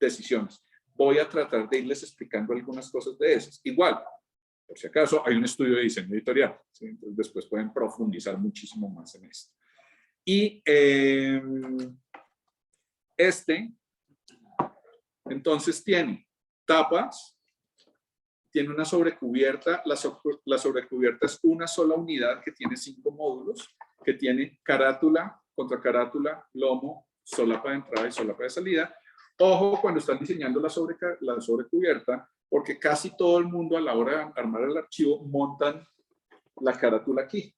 decisiones. Voy a tratar de irles explicando algunas cosas de esas. Igual, por si acaso, hay un estudio de diseño editorial, ¿sí? Entonces después pueden profundizar muchísimo más en esto. Y entonces tiene tapas, tiene una sobrecubierta. La sobrecubierta es una sola unidad que tiene 5 módulos, que tiene carátula, contracarátula, lomo, solapa de entrada y solapa de salida. Ojo cuando están diseñando la sobrecubierta, porque casi todo el mundo a la hora de armar el archivo montan la carátula aquí.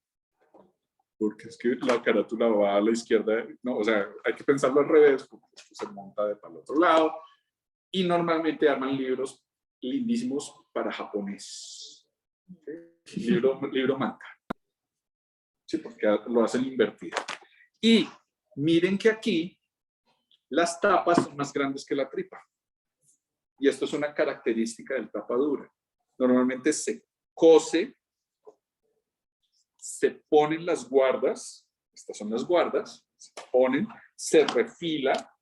Porque es que la carátula va a la izquierda, no, o sea, hay que pensarlo al revés, porque se monta para el otro lado. Y normalmente arman libros lindísimos para japonés. ¿Sí? Libro manga. Sí, porque lo hacen invertido. Y miren que aquí las tapas son más grandes que la tripa. Y esto es una característica del tapadura. Normalmente se cose, se ponen las guardas, estas son las guardas, se ponen, se refila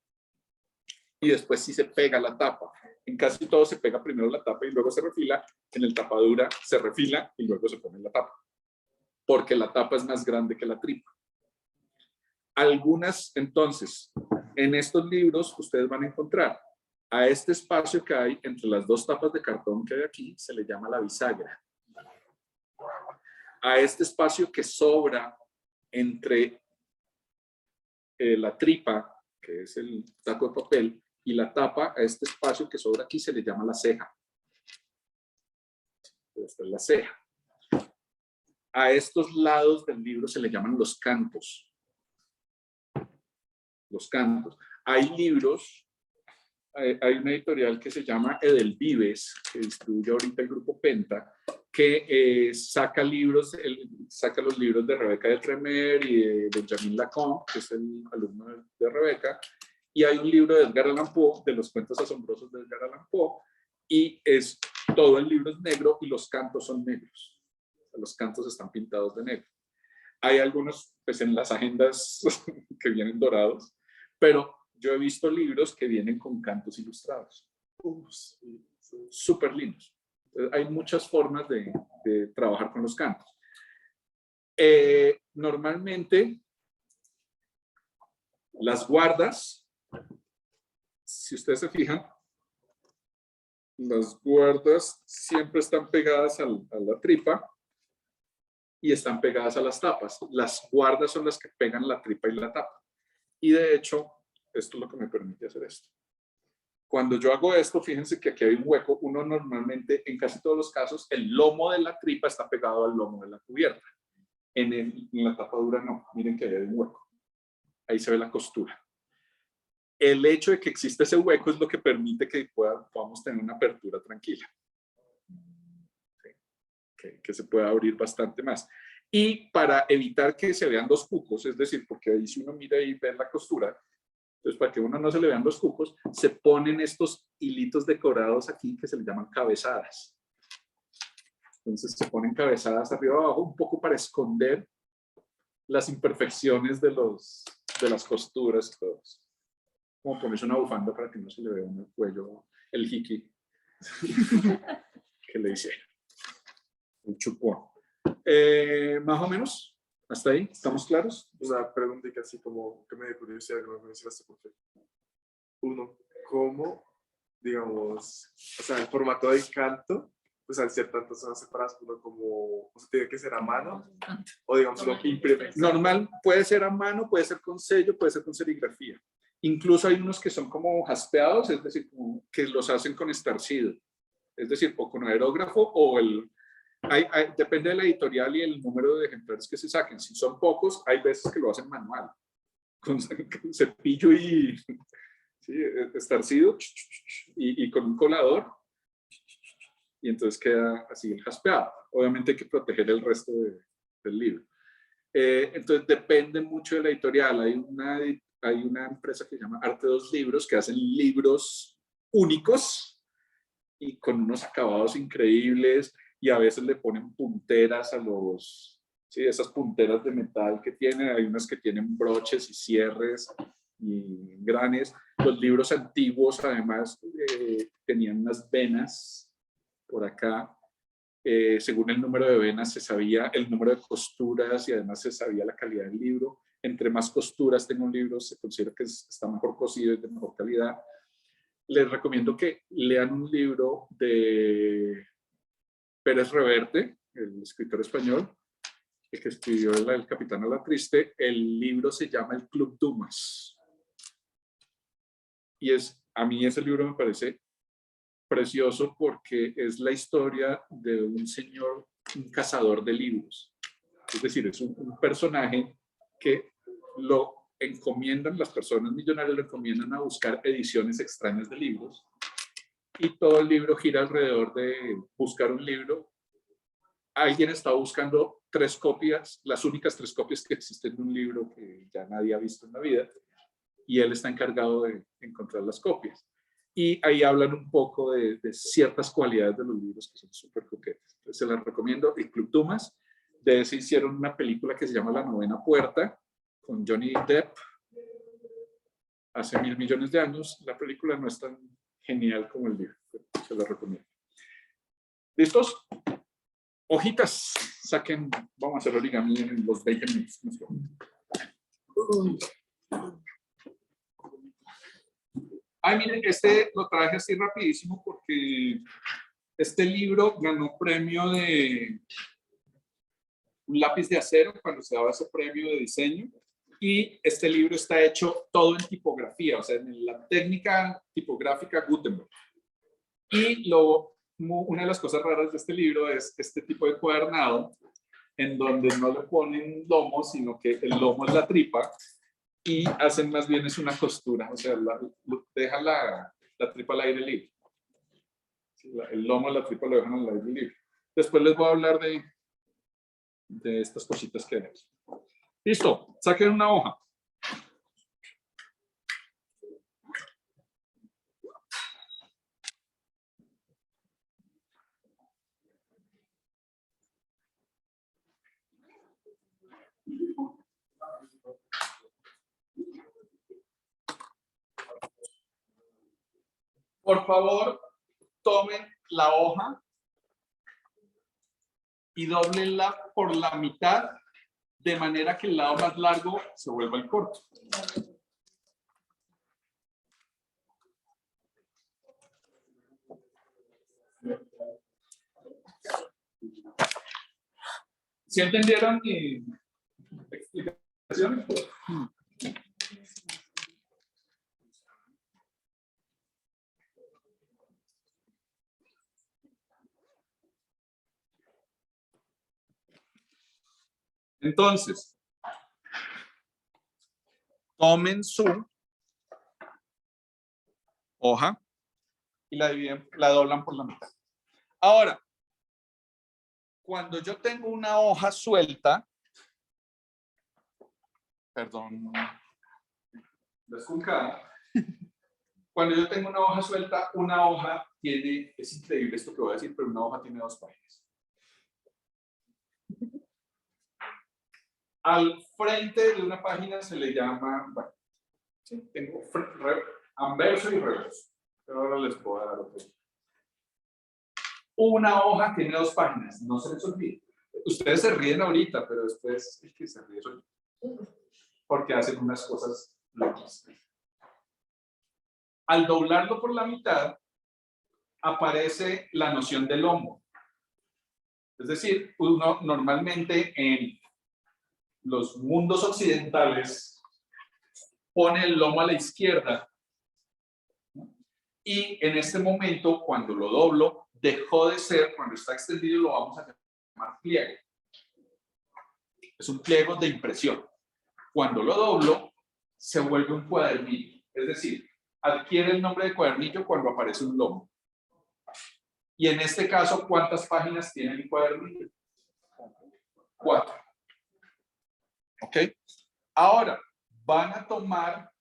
y después sí se pega la tapa. En casi todo se pega primero la tapa y luego se refila. En el tapadura se refila y luego se pone la tapa. Porque la tapa es más grande que la tripa. Algunas, entonces, en estos libros ustedes van a encontrar A este espacio que hay entre las dos tapas de cartón que hay aquí se le llama la bisagra. A este espacio que sobra entre la tripa, que es el taco de papel, y la tapa, a este espacio que sobra aquí se le llama la ceja. Esta es la ceja. A estos lados del libro se le llaman los cantos. Los cantos. Hay libros, hay una editorial que se llama Edelvives, que distribuye ahorita el grupo Penta, que saca los libros de Rebeca de Tremer y de Benjamin Lacombe, que es el alumno de Rebeca, y hay un libro de Edgar Allan Poe, de los cuentos asombrosos de Edgar Allan Poe, y todo el libro es negro y los cantos son negros. Los cantos están pintados de negro. Hay algunos, pues en las agendas que vienen dorados, pero yo he visto libros que vienen con cantos ilustrados. Súper lindos. Hay muchas formas de trabajar con los cantos. Normalmente, las guardas, si ustedes se fijan, las guardas siempre están pegadas a la tripa y están pegadas a las tapas. Las guardas son las que pegan la tripa y la tapa. Y de hecho, esto es lo que me permite hacer esto. Cuando yo hago esto, fíjense que aquí hay un hueco. Uno normalmente, en casi todos los casos, el lomo de la tripa está pegado al lomo de la cubierta. En la tapadura no. Miren que ahí hay un hueco. Ahí se ve la costura. El hecho de que existe ese hueco es lo que permite que podamos tener una apertura tranquila. ¿Sí? Que se pueda abrir bastante más. Y para evitar que se vean los cucos, es decir, porque ahí si uno mira y ve la costura, entonces para que uno no se le vean los cucos, se ponen estos hilitos decorados aquí que se le llaman cabezadas. Entonces se ponen cabezadas arriba y abajo, un poco para esconder las imperfecciones de las costuras y todo eso. Como ponerse una bufanda para que no se le vea en el cuello el hiki que le hicieron. El chupón. Más o menos, hasta ahí, ¿estamos claros? Una pregunta que así como que me dio curiosidad que me mencionaste porque uno, ¿cómo, digamos, o sea, el formato del canto, pues al ser tantas zonas separadas, uno como, o sea, tiene que ser a mano, o digamos, lo que imprime? Normal, puede ser a mano, puede ser con sello, puede ser con serigrafía. Incluso hay unos que son como jaspeados, es decir, como que los hacen con estarcido, es decir, o con aerógrafo o depende de la editorial y el número de ejemplares que se saquen. Si son pocos, hay veces que lo hacen manual, con cepillo y ¿sí? Estarcido y con un colador, y entonces queda así el jaspeado. Obviamente hay que proteger el resto del libro. Entonces depende mucho de la editorial. Hay una empresa que se llama Arte 2 Libros que hacen libros únicos y con unos acabados increíbles, y a veces le ponen punteras a sí, esas punteras de metal que tienen. Hay unas que tienen broches y cierres y granes. Los libros antiguos además tenían unas venas por acá. Según el número de venas se sabía el número de costuras y además se sabía la calidad del libro. Entre más costuras tenga un libro, se considera que está mejor cosido y de mejor calidad. Les recomiendo que lean un libro de Pérez Reverte, el escritor español, el que escribió El Capitán a la Triste. El libro se llama El Club Dumas. Y a mí ese libro me parece precioso porque es la historia de un señor, un cazador de libros. Es decir, es un personaje que lo encomiendan, las personas millonarias lo encomiendan a buscar ediciones extrañas de libros, y todo el libro gira alrededor de buscar un libro. Alguien está buscando 3 copias, las únicas 3 copias que existen de un libro que ya nadie ha visto en la vida, y él está encargado de encontrar las copias. Y ahí hablan un poco de ciertas cualidades de los libros que son súper coquetas. Entonces se las recomiendo. El Club Dumas. De ese hicieron una película que se llama La Novena Puerta, con Johnny Depp, hace 1000 millones de años. La película no es tan genial como el libro, pero se la recomiendo. ¿Listos? Hojitas, saquen, vamos a hacer origami en los 20 minutos. Ay, miren, este lo traje así rapidísimo porque este libro ganó premio de un lápiz de acero cuando se daba ese premio de diseño. Y este libro está hecho todo en tipografía, o sea, en la técnica tipográfica Gutenberg. Y una de las cosas raras de este libro es este tipo de cuadernado, en donde no le ponen lomo, sino que el lomo es la tripa, y hacen más bien es una costura, o sea, deja la tripa al aire libre. El lomo y la tripa lo dejan al aire libre. Después les voy a hablar de estas cositas que hay. Listo, saquen una hoja. Por favor, tomen la hoja y doblenla por la mitad, de manera que el lado más largo se vuelva el corto. ¿Sí entendieron mi explicación? Entonces, tomen su hoja y la doblan por la mitad. Ahora, cuando yo tengo una hoja suelta, perdón, desculcada, cuando yo tengo una hoja suelta, una hoja tiene, es increíble esto que voy a decir, pero una hoja tiene 2 páginas. Al frente de una página se le llama, bueno, sí, tengo anverso y reverso, pero ahora les puedo dar otro. Una hoja tiene 2 páginas, no se les olvide. Ustedes se ríen ahorita, pero después es que se ríe solo, porque hacen unas cosas locas. Al doblarlo por la mitad, aparece la noción del lomo. Es decir, uno normalmente en los mundos occidentales pone el lomo a la izquierda, ¿no? Y en este momento, cuando lo doblo, dejó de ser, cuando está extendido, lo vamos a llamar pliego. Es un pliego de impresión. Cuando lo doblo, se vuelve un cuadernillo. Es decir, adquiere el nombre de cuadernillo cuando aparece un lomo. Y en este caso, ¿cuántas páginas tiene mi cuadernillo? 4. ¿Ok? Ahora, van a tomar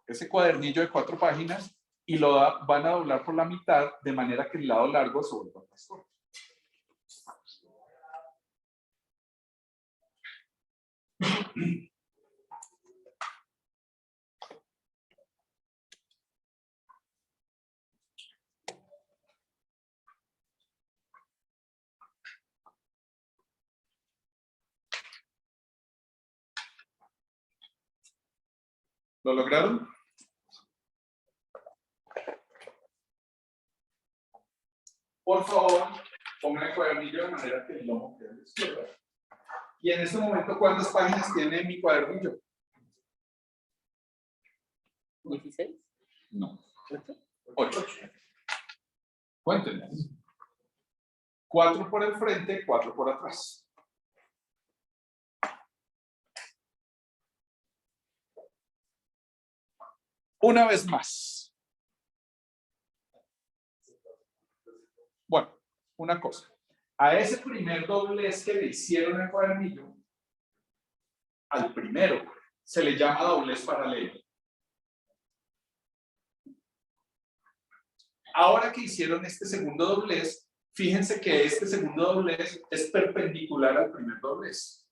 ese cuadernillo de 4 páginas y lo van a doblar por la mitad, de manera que el lado largo se vuelva más corto. ¿Lo lograron? Por favor, pongan el cuadernillo de manera que el lomo quede a la izquierda. Y en este momento, ¿cuántas páginas tiene mi cuadernillo? 16. No. 8. Cuéntenme. 4 por el frente, 4 por atrás. Una vez más. Bueno, una cosa. A ese primer doblez que le hicieron al cuadernillo, al primero, se le llama doblez paralelo. Ahora que hicieron este segundo doblez, fíjense que este segundo doblez es perpendicular al primer doblez.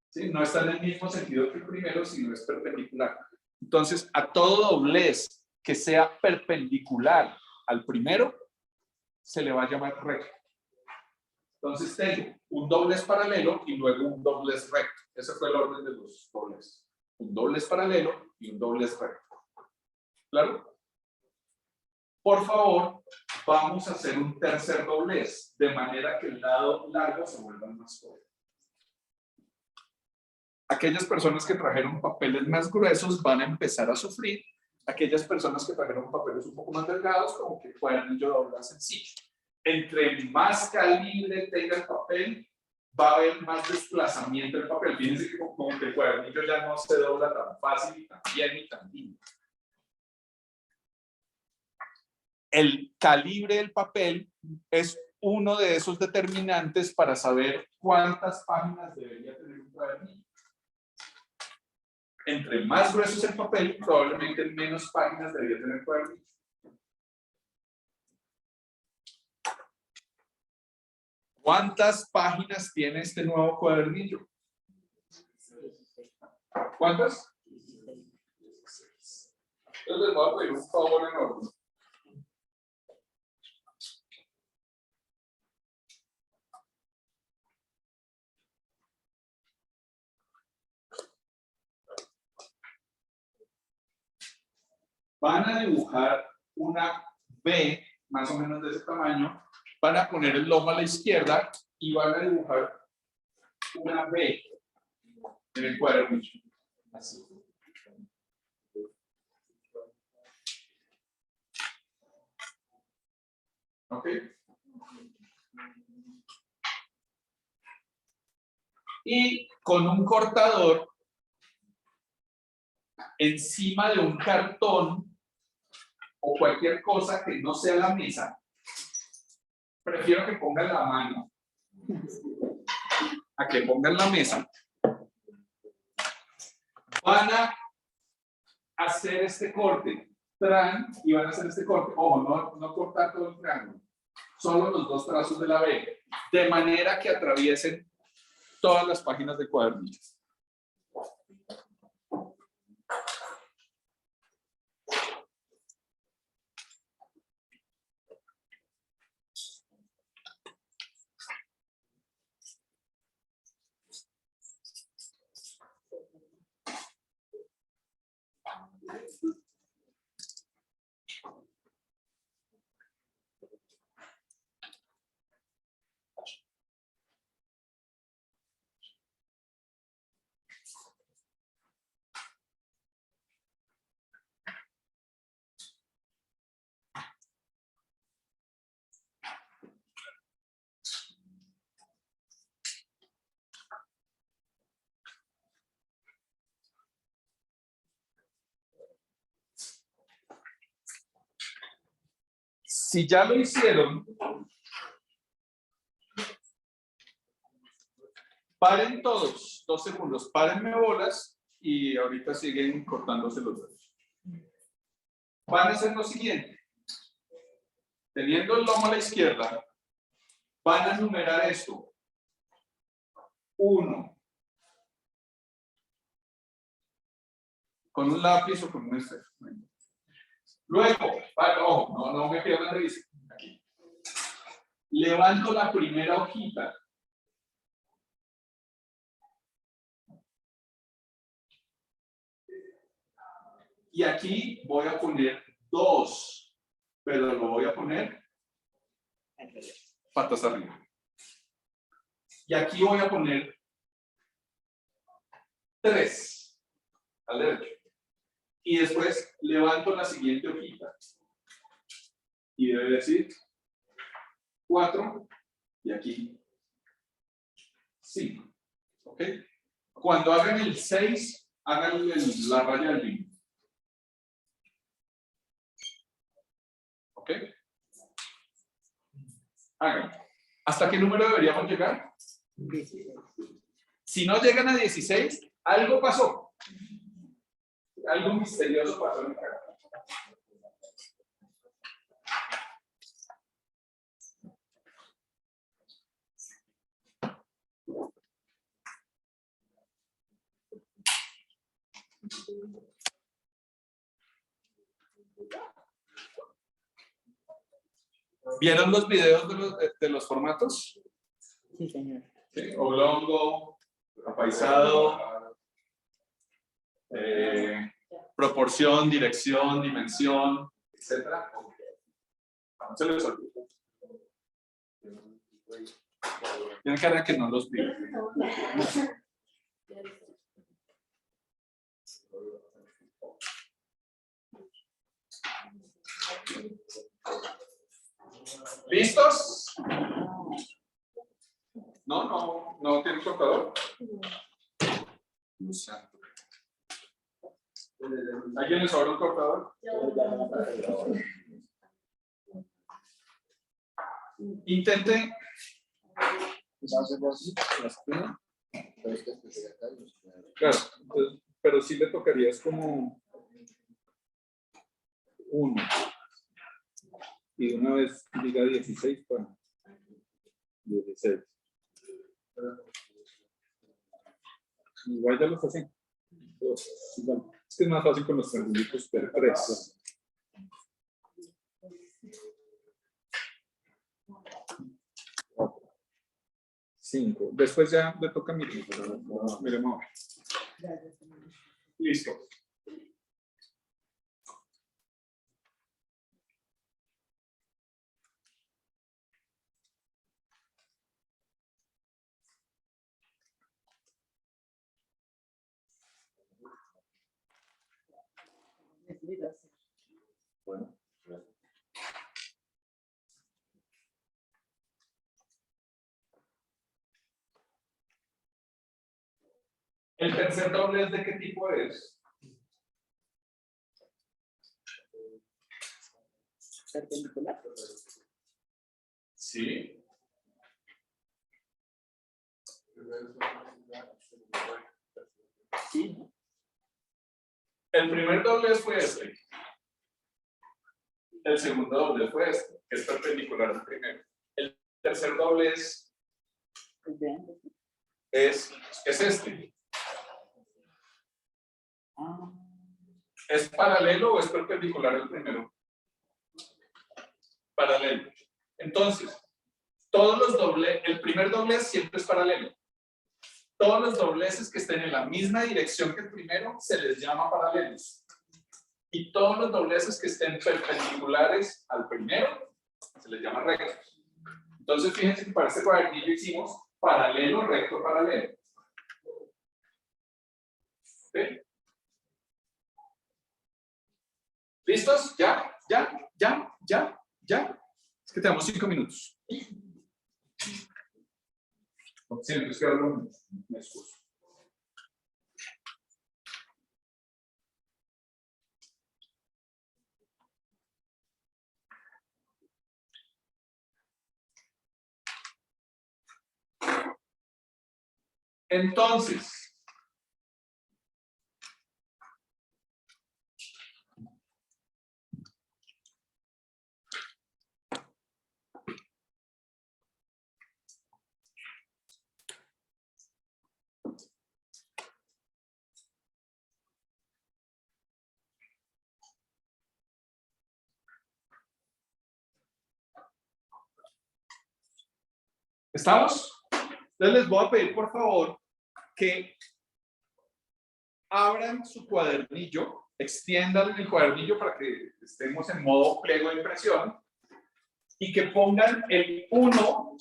¿Sí? No está en el mismo sentido que el primero, sino es perpendicular. Entonces, a todo doblez que sea perpendicular al primero, se le va a llamar recto. Entonces, tengo un doblez paralelo y luego un doblez recto. Ese fue el orden de los dobleces. Un doblez paralelo y un doblez recto. ¿Claro? Por favor, vamos a hacer un tercer doblez, de manera que el lado largo se vuelva más corto. Aquellas personas que trajeron papeles más gruesos van a empezar a sufrir. Aquellas personas que trajeron papeles un poco más delgados, como que cuadernillo doblar sencillo. Entre más calibre tenga el papel, va a haber más desplazamiento del papel. Fíjense que como que el cuadernillo ya no se dobla tan fácil y tan bien y tan lindo. El calibre del papel es uno de esos determinantes para saber cuántas páginas debería tener un cuadernillo. Entre más grueso es el papel, probablemente menos páginas debería tener el cuadernillo. ¿Cuántas páginas tiene este nuevo cuadernillo? ¿Cuántas? Entonces les voy a pedir un favor enorme. Van a dibujar una B, más o menos de ese tamaño, van a poner el lomo a la izquierda y van a dibujar una B en el cuadernillo. Así. ¿Ok? Y con un cortador encima de un cartón o cualquier cosa que no sea la mesa, prefiero que pongan la mano a que pongan la mesa. Van a hacer este corte, y van a hacer este corte. Ojo, no cortar todo el triángulo, solo los dos trazos de la B, de manera que atraviesen todas las páginas del cuadernillo. Si ya lo hicieron, paren todos, 2 segundos, párenme bolas y ahorita siguen cortándose los dedos. Van a hacer lo siguiente. Teniendo el lomo a la izquierda, van a numerar esto. 1. Con un lápiz o con un esfero. Luego, ojo, no me pierdan de vista. Aquí. Levanto la primera hojita. Y aquí voy a poner 2, pero lo voy a poner patas arriba. Y aquí voy a poner 3 al derecho. Y después levanto la siguiente hojita. Y debe decir 4 y aquí 5. ¿Ok? Cuando hagan el 6, hagan la raya del límite. ¿Ok? Hagan. ¿Hasta qué número deberíamos llegar? 16. Si no llegan a 16, algo pasó. Algo misterioso pasó en el carro. ¿Vieron los videos de los formatos? Sí, señor. Sí, oblongo, apaisado, Proporción, dirección, dimensión, etcétera. No se les olvide. Tienen cara que no los pido. ¿Listos? No tienen contador. ¿Alguien les sobra un cortador? Intente. Claro, pero sí le tocaría es como 1. Y de una vez diga 16 para 16. Igual ya los hacen. Bueno, es que es más fácil con los triangulitos, pero 3. Cinco. Después ya le toca a mi miremos a ver. Listo. Bueno, ¿El tercer doblez de qué tipo es? Perpendicular. Sí. Sí, ¿no? El primer doblez fue este. El segundo doblez fue este, que es perpendicular al primero. El tercer doblez Es grande. es este. Ah, ¿Es paralelo o es perpendicular al primero? Paralelo. Entonces, todos los dobleces, el primer doblez siempre es paralelo. Todos los dobleces que estén en la misma dirección que el primero se les llama paralelos. Y todos los dobleces que estén perpendiculares al primero se les llama rectos. Entonces, fíjense que para este cuadernillo hicimos paralelo, recto, paralelo. ¿Sí? ¿Listos? ¿Ya? Es que tenemos 5 minutos. Siempre es que hablo, me excuso. Entonces, ¿estamos? Entonces les voy a pedir, por favor, que abran su cuadernillo, extiendan el cuadernillo para que estemos en modo pliego de impresión y que pongan el 1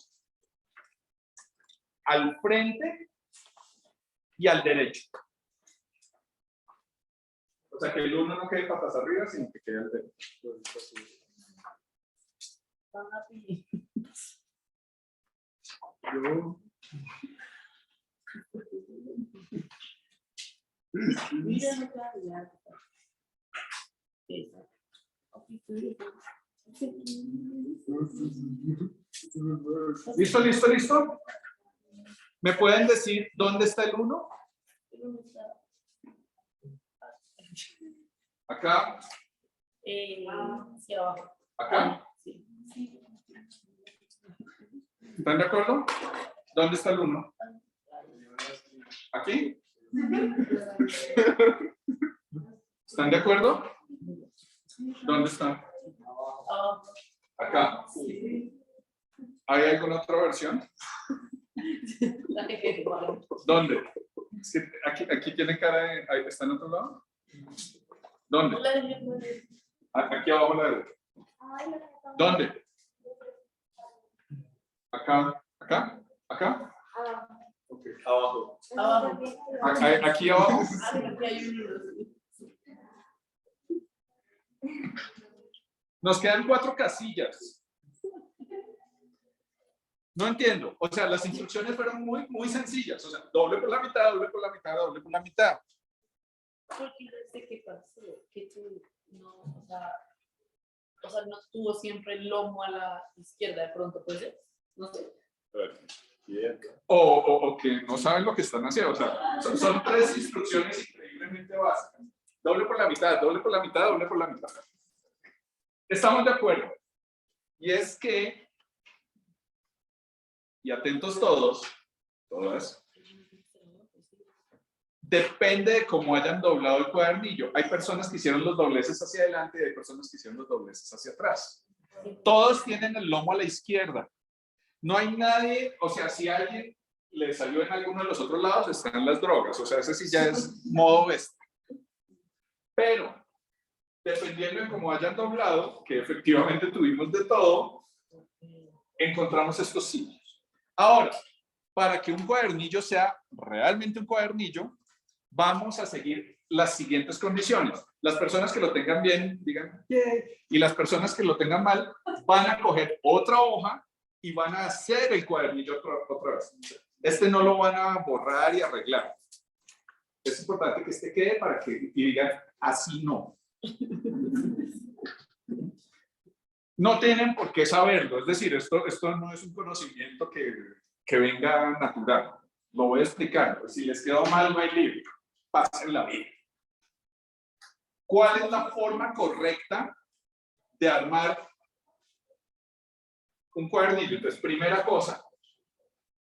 al frente y al derecho. O sea, que el 1 no quede patas arriba, sino que quede al derecho. Yo, Mira, no te va a olvidar. Eso. ¿Listo? ¿Me pueden decir dónde está el 1? Acá, Hacia abajo. acá. Sí. ¿Están de acuerdo? ¿Dónde está el 1? ¿Aquí? ¿Están de acuerdo? ¿Dónde está? Acá. ¿Hay alguna otra versión? ¿Dónde? Es que aquí tiene cara de... ¿Está en otro lado? ¿Dónde? Aquí abajo a la derecha. ¿Dónde? Acá, acá, acá. Ok, abajo. Abajo. Aquí abajo. Aquí hay uno. Nos quedan 4 casillas. No entiendo. O sea, las instrucciones fueron muy sencillas. O sea, doble por la mitad, doble por la mitad, doble por la mitad. Porque no sé qué pasó, que tú no, o sea, no tuvo siempre el lomo a la izquierda de pronto, pues, no sé. O que no saben lo que están haciendo. O sea, son 3 instrucciones increíblemente básicas. Doble por la mitad, doble por la mitad, doble por la mitad. Estamos de acuerdo. Y es que, y atentos todos, todas, depende de cómo hayan doblado el cuadernillo. Hay personas que hicieron los dobleces hacia adelante y hay personas que hicieron los dobleces hacia atrás. Todos tienen el lomo a la izquierda. No hay nadie, o sea, si a alguien le salió en alguno de los otros lados, están las drogas. O sea, ese sí ya es modo bestia. Pero, dependiendo de cómo hayan doblado, que efectivamente tuvimos de todo, encontramos estos signos. Ahora, para que un cuadernillo sea realmente un cuadernillo, vamos a seguir las siguientes condiciones. Las personas que lo tengan bien, digan, yay, y las personas que lo tengan mal, van a coger otra hoja y van a hacer el cuadernillo otra vez. Este no lo van a borrar y arreglar. Es importante que este quede para que y digan, así no. No tienen por qué saberlo, es decir, esto no es un conocimiento que venga natural. Lo voy a explicar, pues si les quedó mal, no hay lío. Pásenla bien. ¿Cuál es la forma correcta de armar un cuadernillo? Entonces, primera cosa,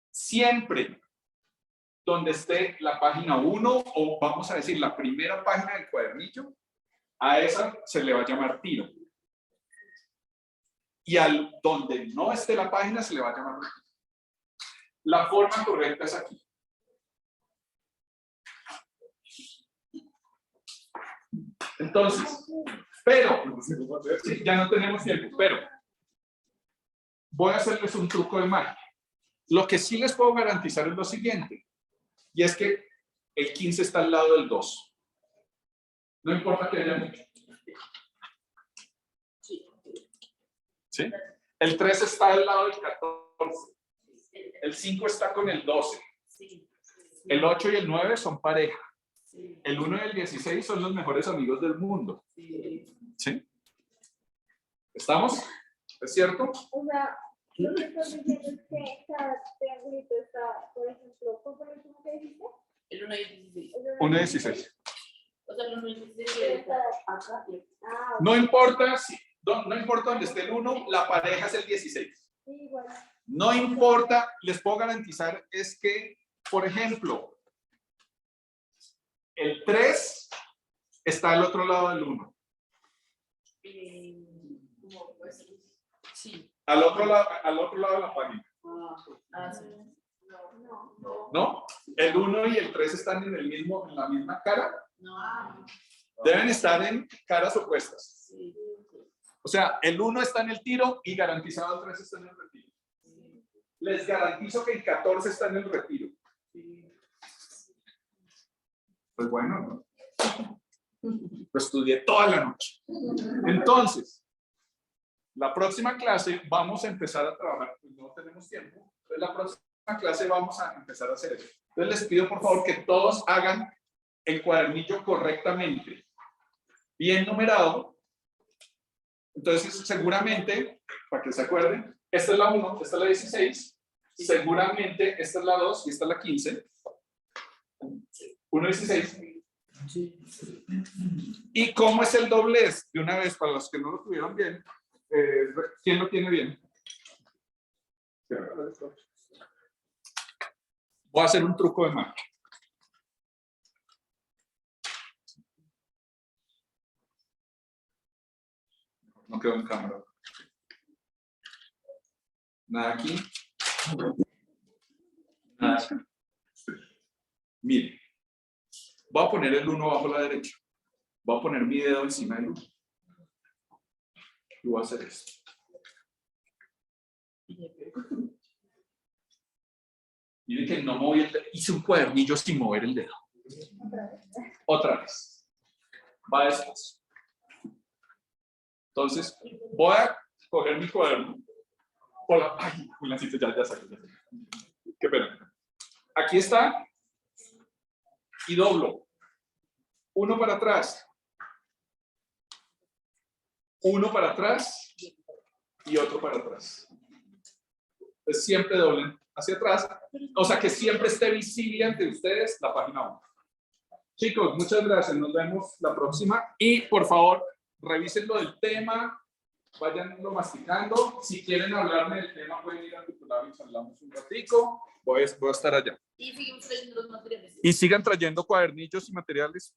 siempre donde esté la página 1, o vamos a decir la primera página del cuadernillo, a esa se le va a llamar tiro. Y al donde no esté la página se le va a llamar tiro. La forma correcta es aquí. Entonces, pero, sí, ya no tenemos tiempo, pero voy a hacerles un truco de magia. Lo que sí les puedo garantizar es lo siguiente, y es que el 15 está al lado del 2. No importa que haya mucho. ¿Sí? El 3 está al lado del 14. El 5 está con el 12. El 8 y el 9 son pareja. El 1 y el 16 son los mejores amigos del mundo. ¿Sí? ¿Estamos? ¿Es cierto? O sea, lo que estás diciendo es que cada triangulito está, por ejemplo, ¿cómo fue el último que dijiste? El 1 y el 16. 1 y 16. O sea, el 1 y el 16 Está acá y Ah, No importa, no importa dónde esté el 1, la pareja es el 16. sí, igual. No importa, les puedo garantizar es que, por ejemplo, el 3 está al otro lado del 1. como pues, sí. Al otro lado de la página. Sí. ¿No? El 1 y el 3 están en la misma cara. No. Deben estar en caras opuestas. Sí. O sea, el 1 está en el tiro y garantizado el 3 está en el retiro. Les garantizo que el 14 está en el retiro. Pues bueno, lo estudié toda la noche. Entonces, la próxima clase vamos a empezar a trabajar, pues no tenemos tiempo, entonces la próxima clase vamos a empezar a hacer eso. Entonces les pido por favor que todos hagan el cuadernillo correctamente, bien numerado. Entonces seguramente, para que se acuerden, esta es la 1, esta es la 16, seguramente esta es la 2 y esta es la 15. 1, 16. ¿Y cómo es el doblez? De una vez, para los que no lo tuvieron bien, ¿quién lo tiene bien? Voy a hacer un truco de magia. No quedó en cámara. Nada aquí. Nada acá. Miren. Voy a poner el 1 bajo la derecha. Voy a poner mi dedo encima del 1. Y voy a hacer esto. Miren que no moví el dedo. Hice un cuadernillo sin mover el dedo. Otra vez. Va después. Entonces, voy a coger mi cuaderno. Hola. Ay, Juliancito, ya saqué. Qué pena. Aquí está. Y doblo. 1 para atrás. 1 para atrás. Y otro para atrás. Entonces, siempre doblen hacia atrás. O sea, que siempre esté visible ante ustedes la página 1. Chicos, muchas gracias. Nos vemos la próxima. Y, por favor, revisen lo del tema. Vayanlo masticando. Si quieren hablarme del tema, pueden ir a Tutelab y hablamos un ratico. Voy a estar allá. Y seguimos trayendo los materiales. Y sigan trayendo cuadernillos y materiales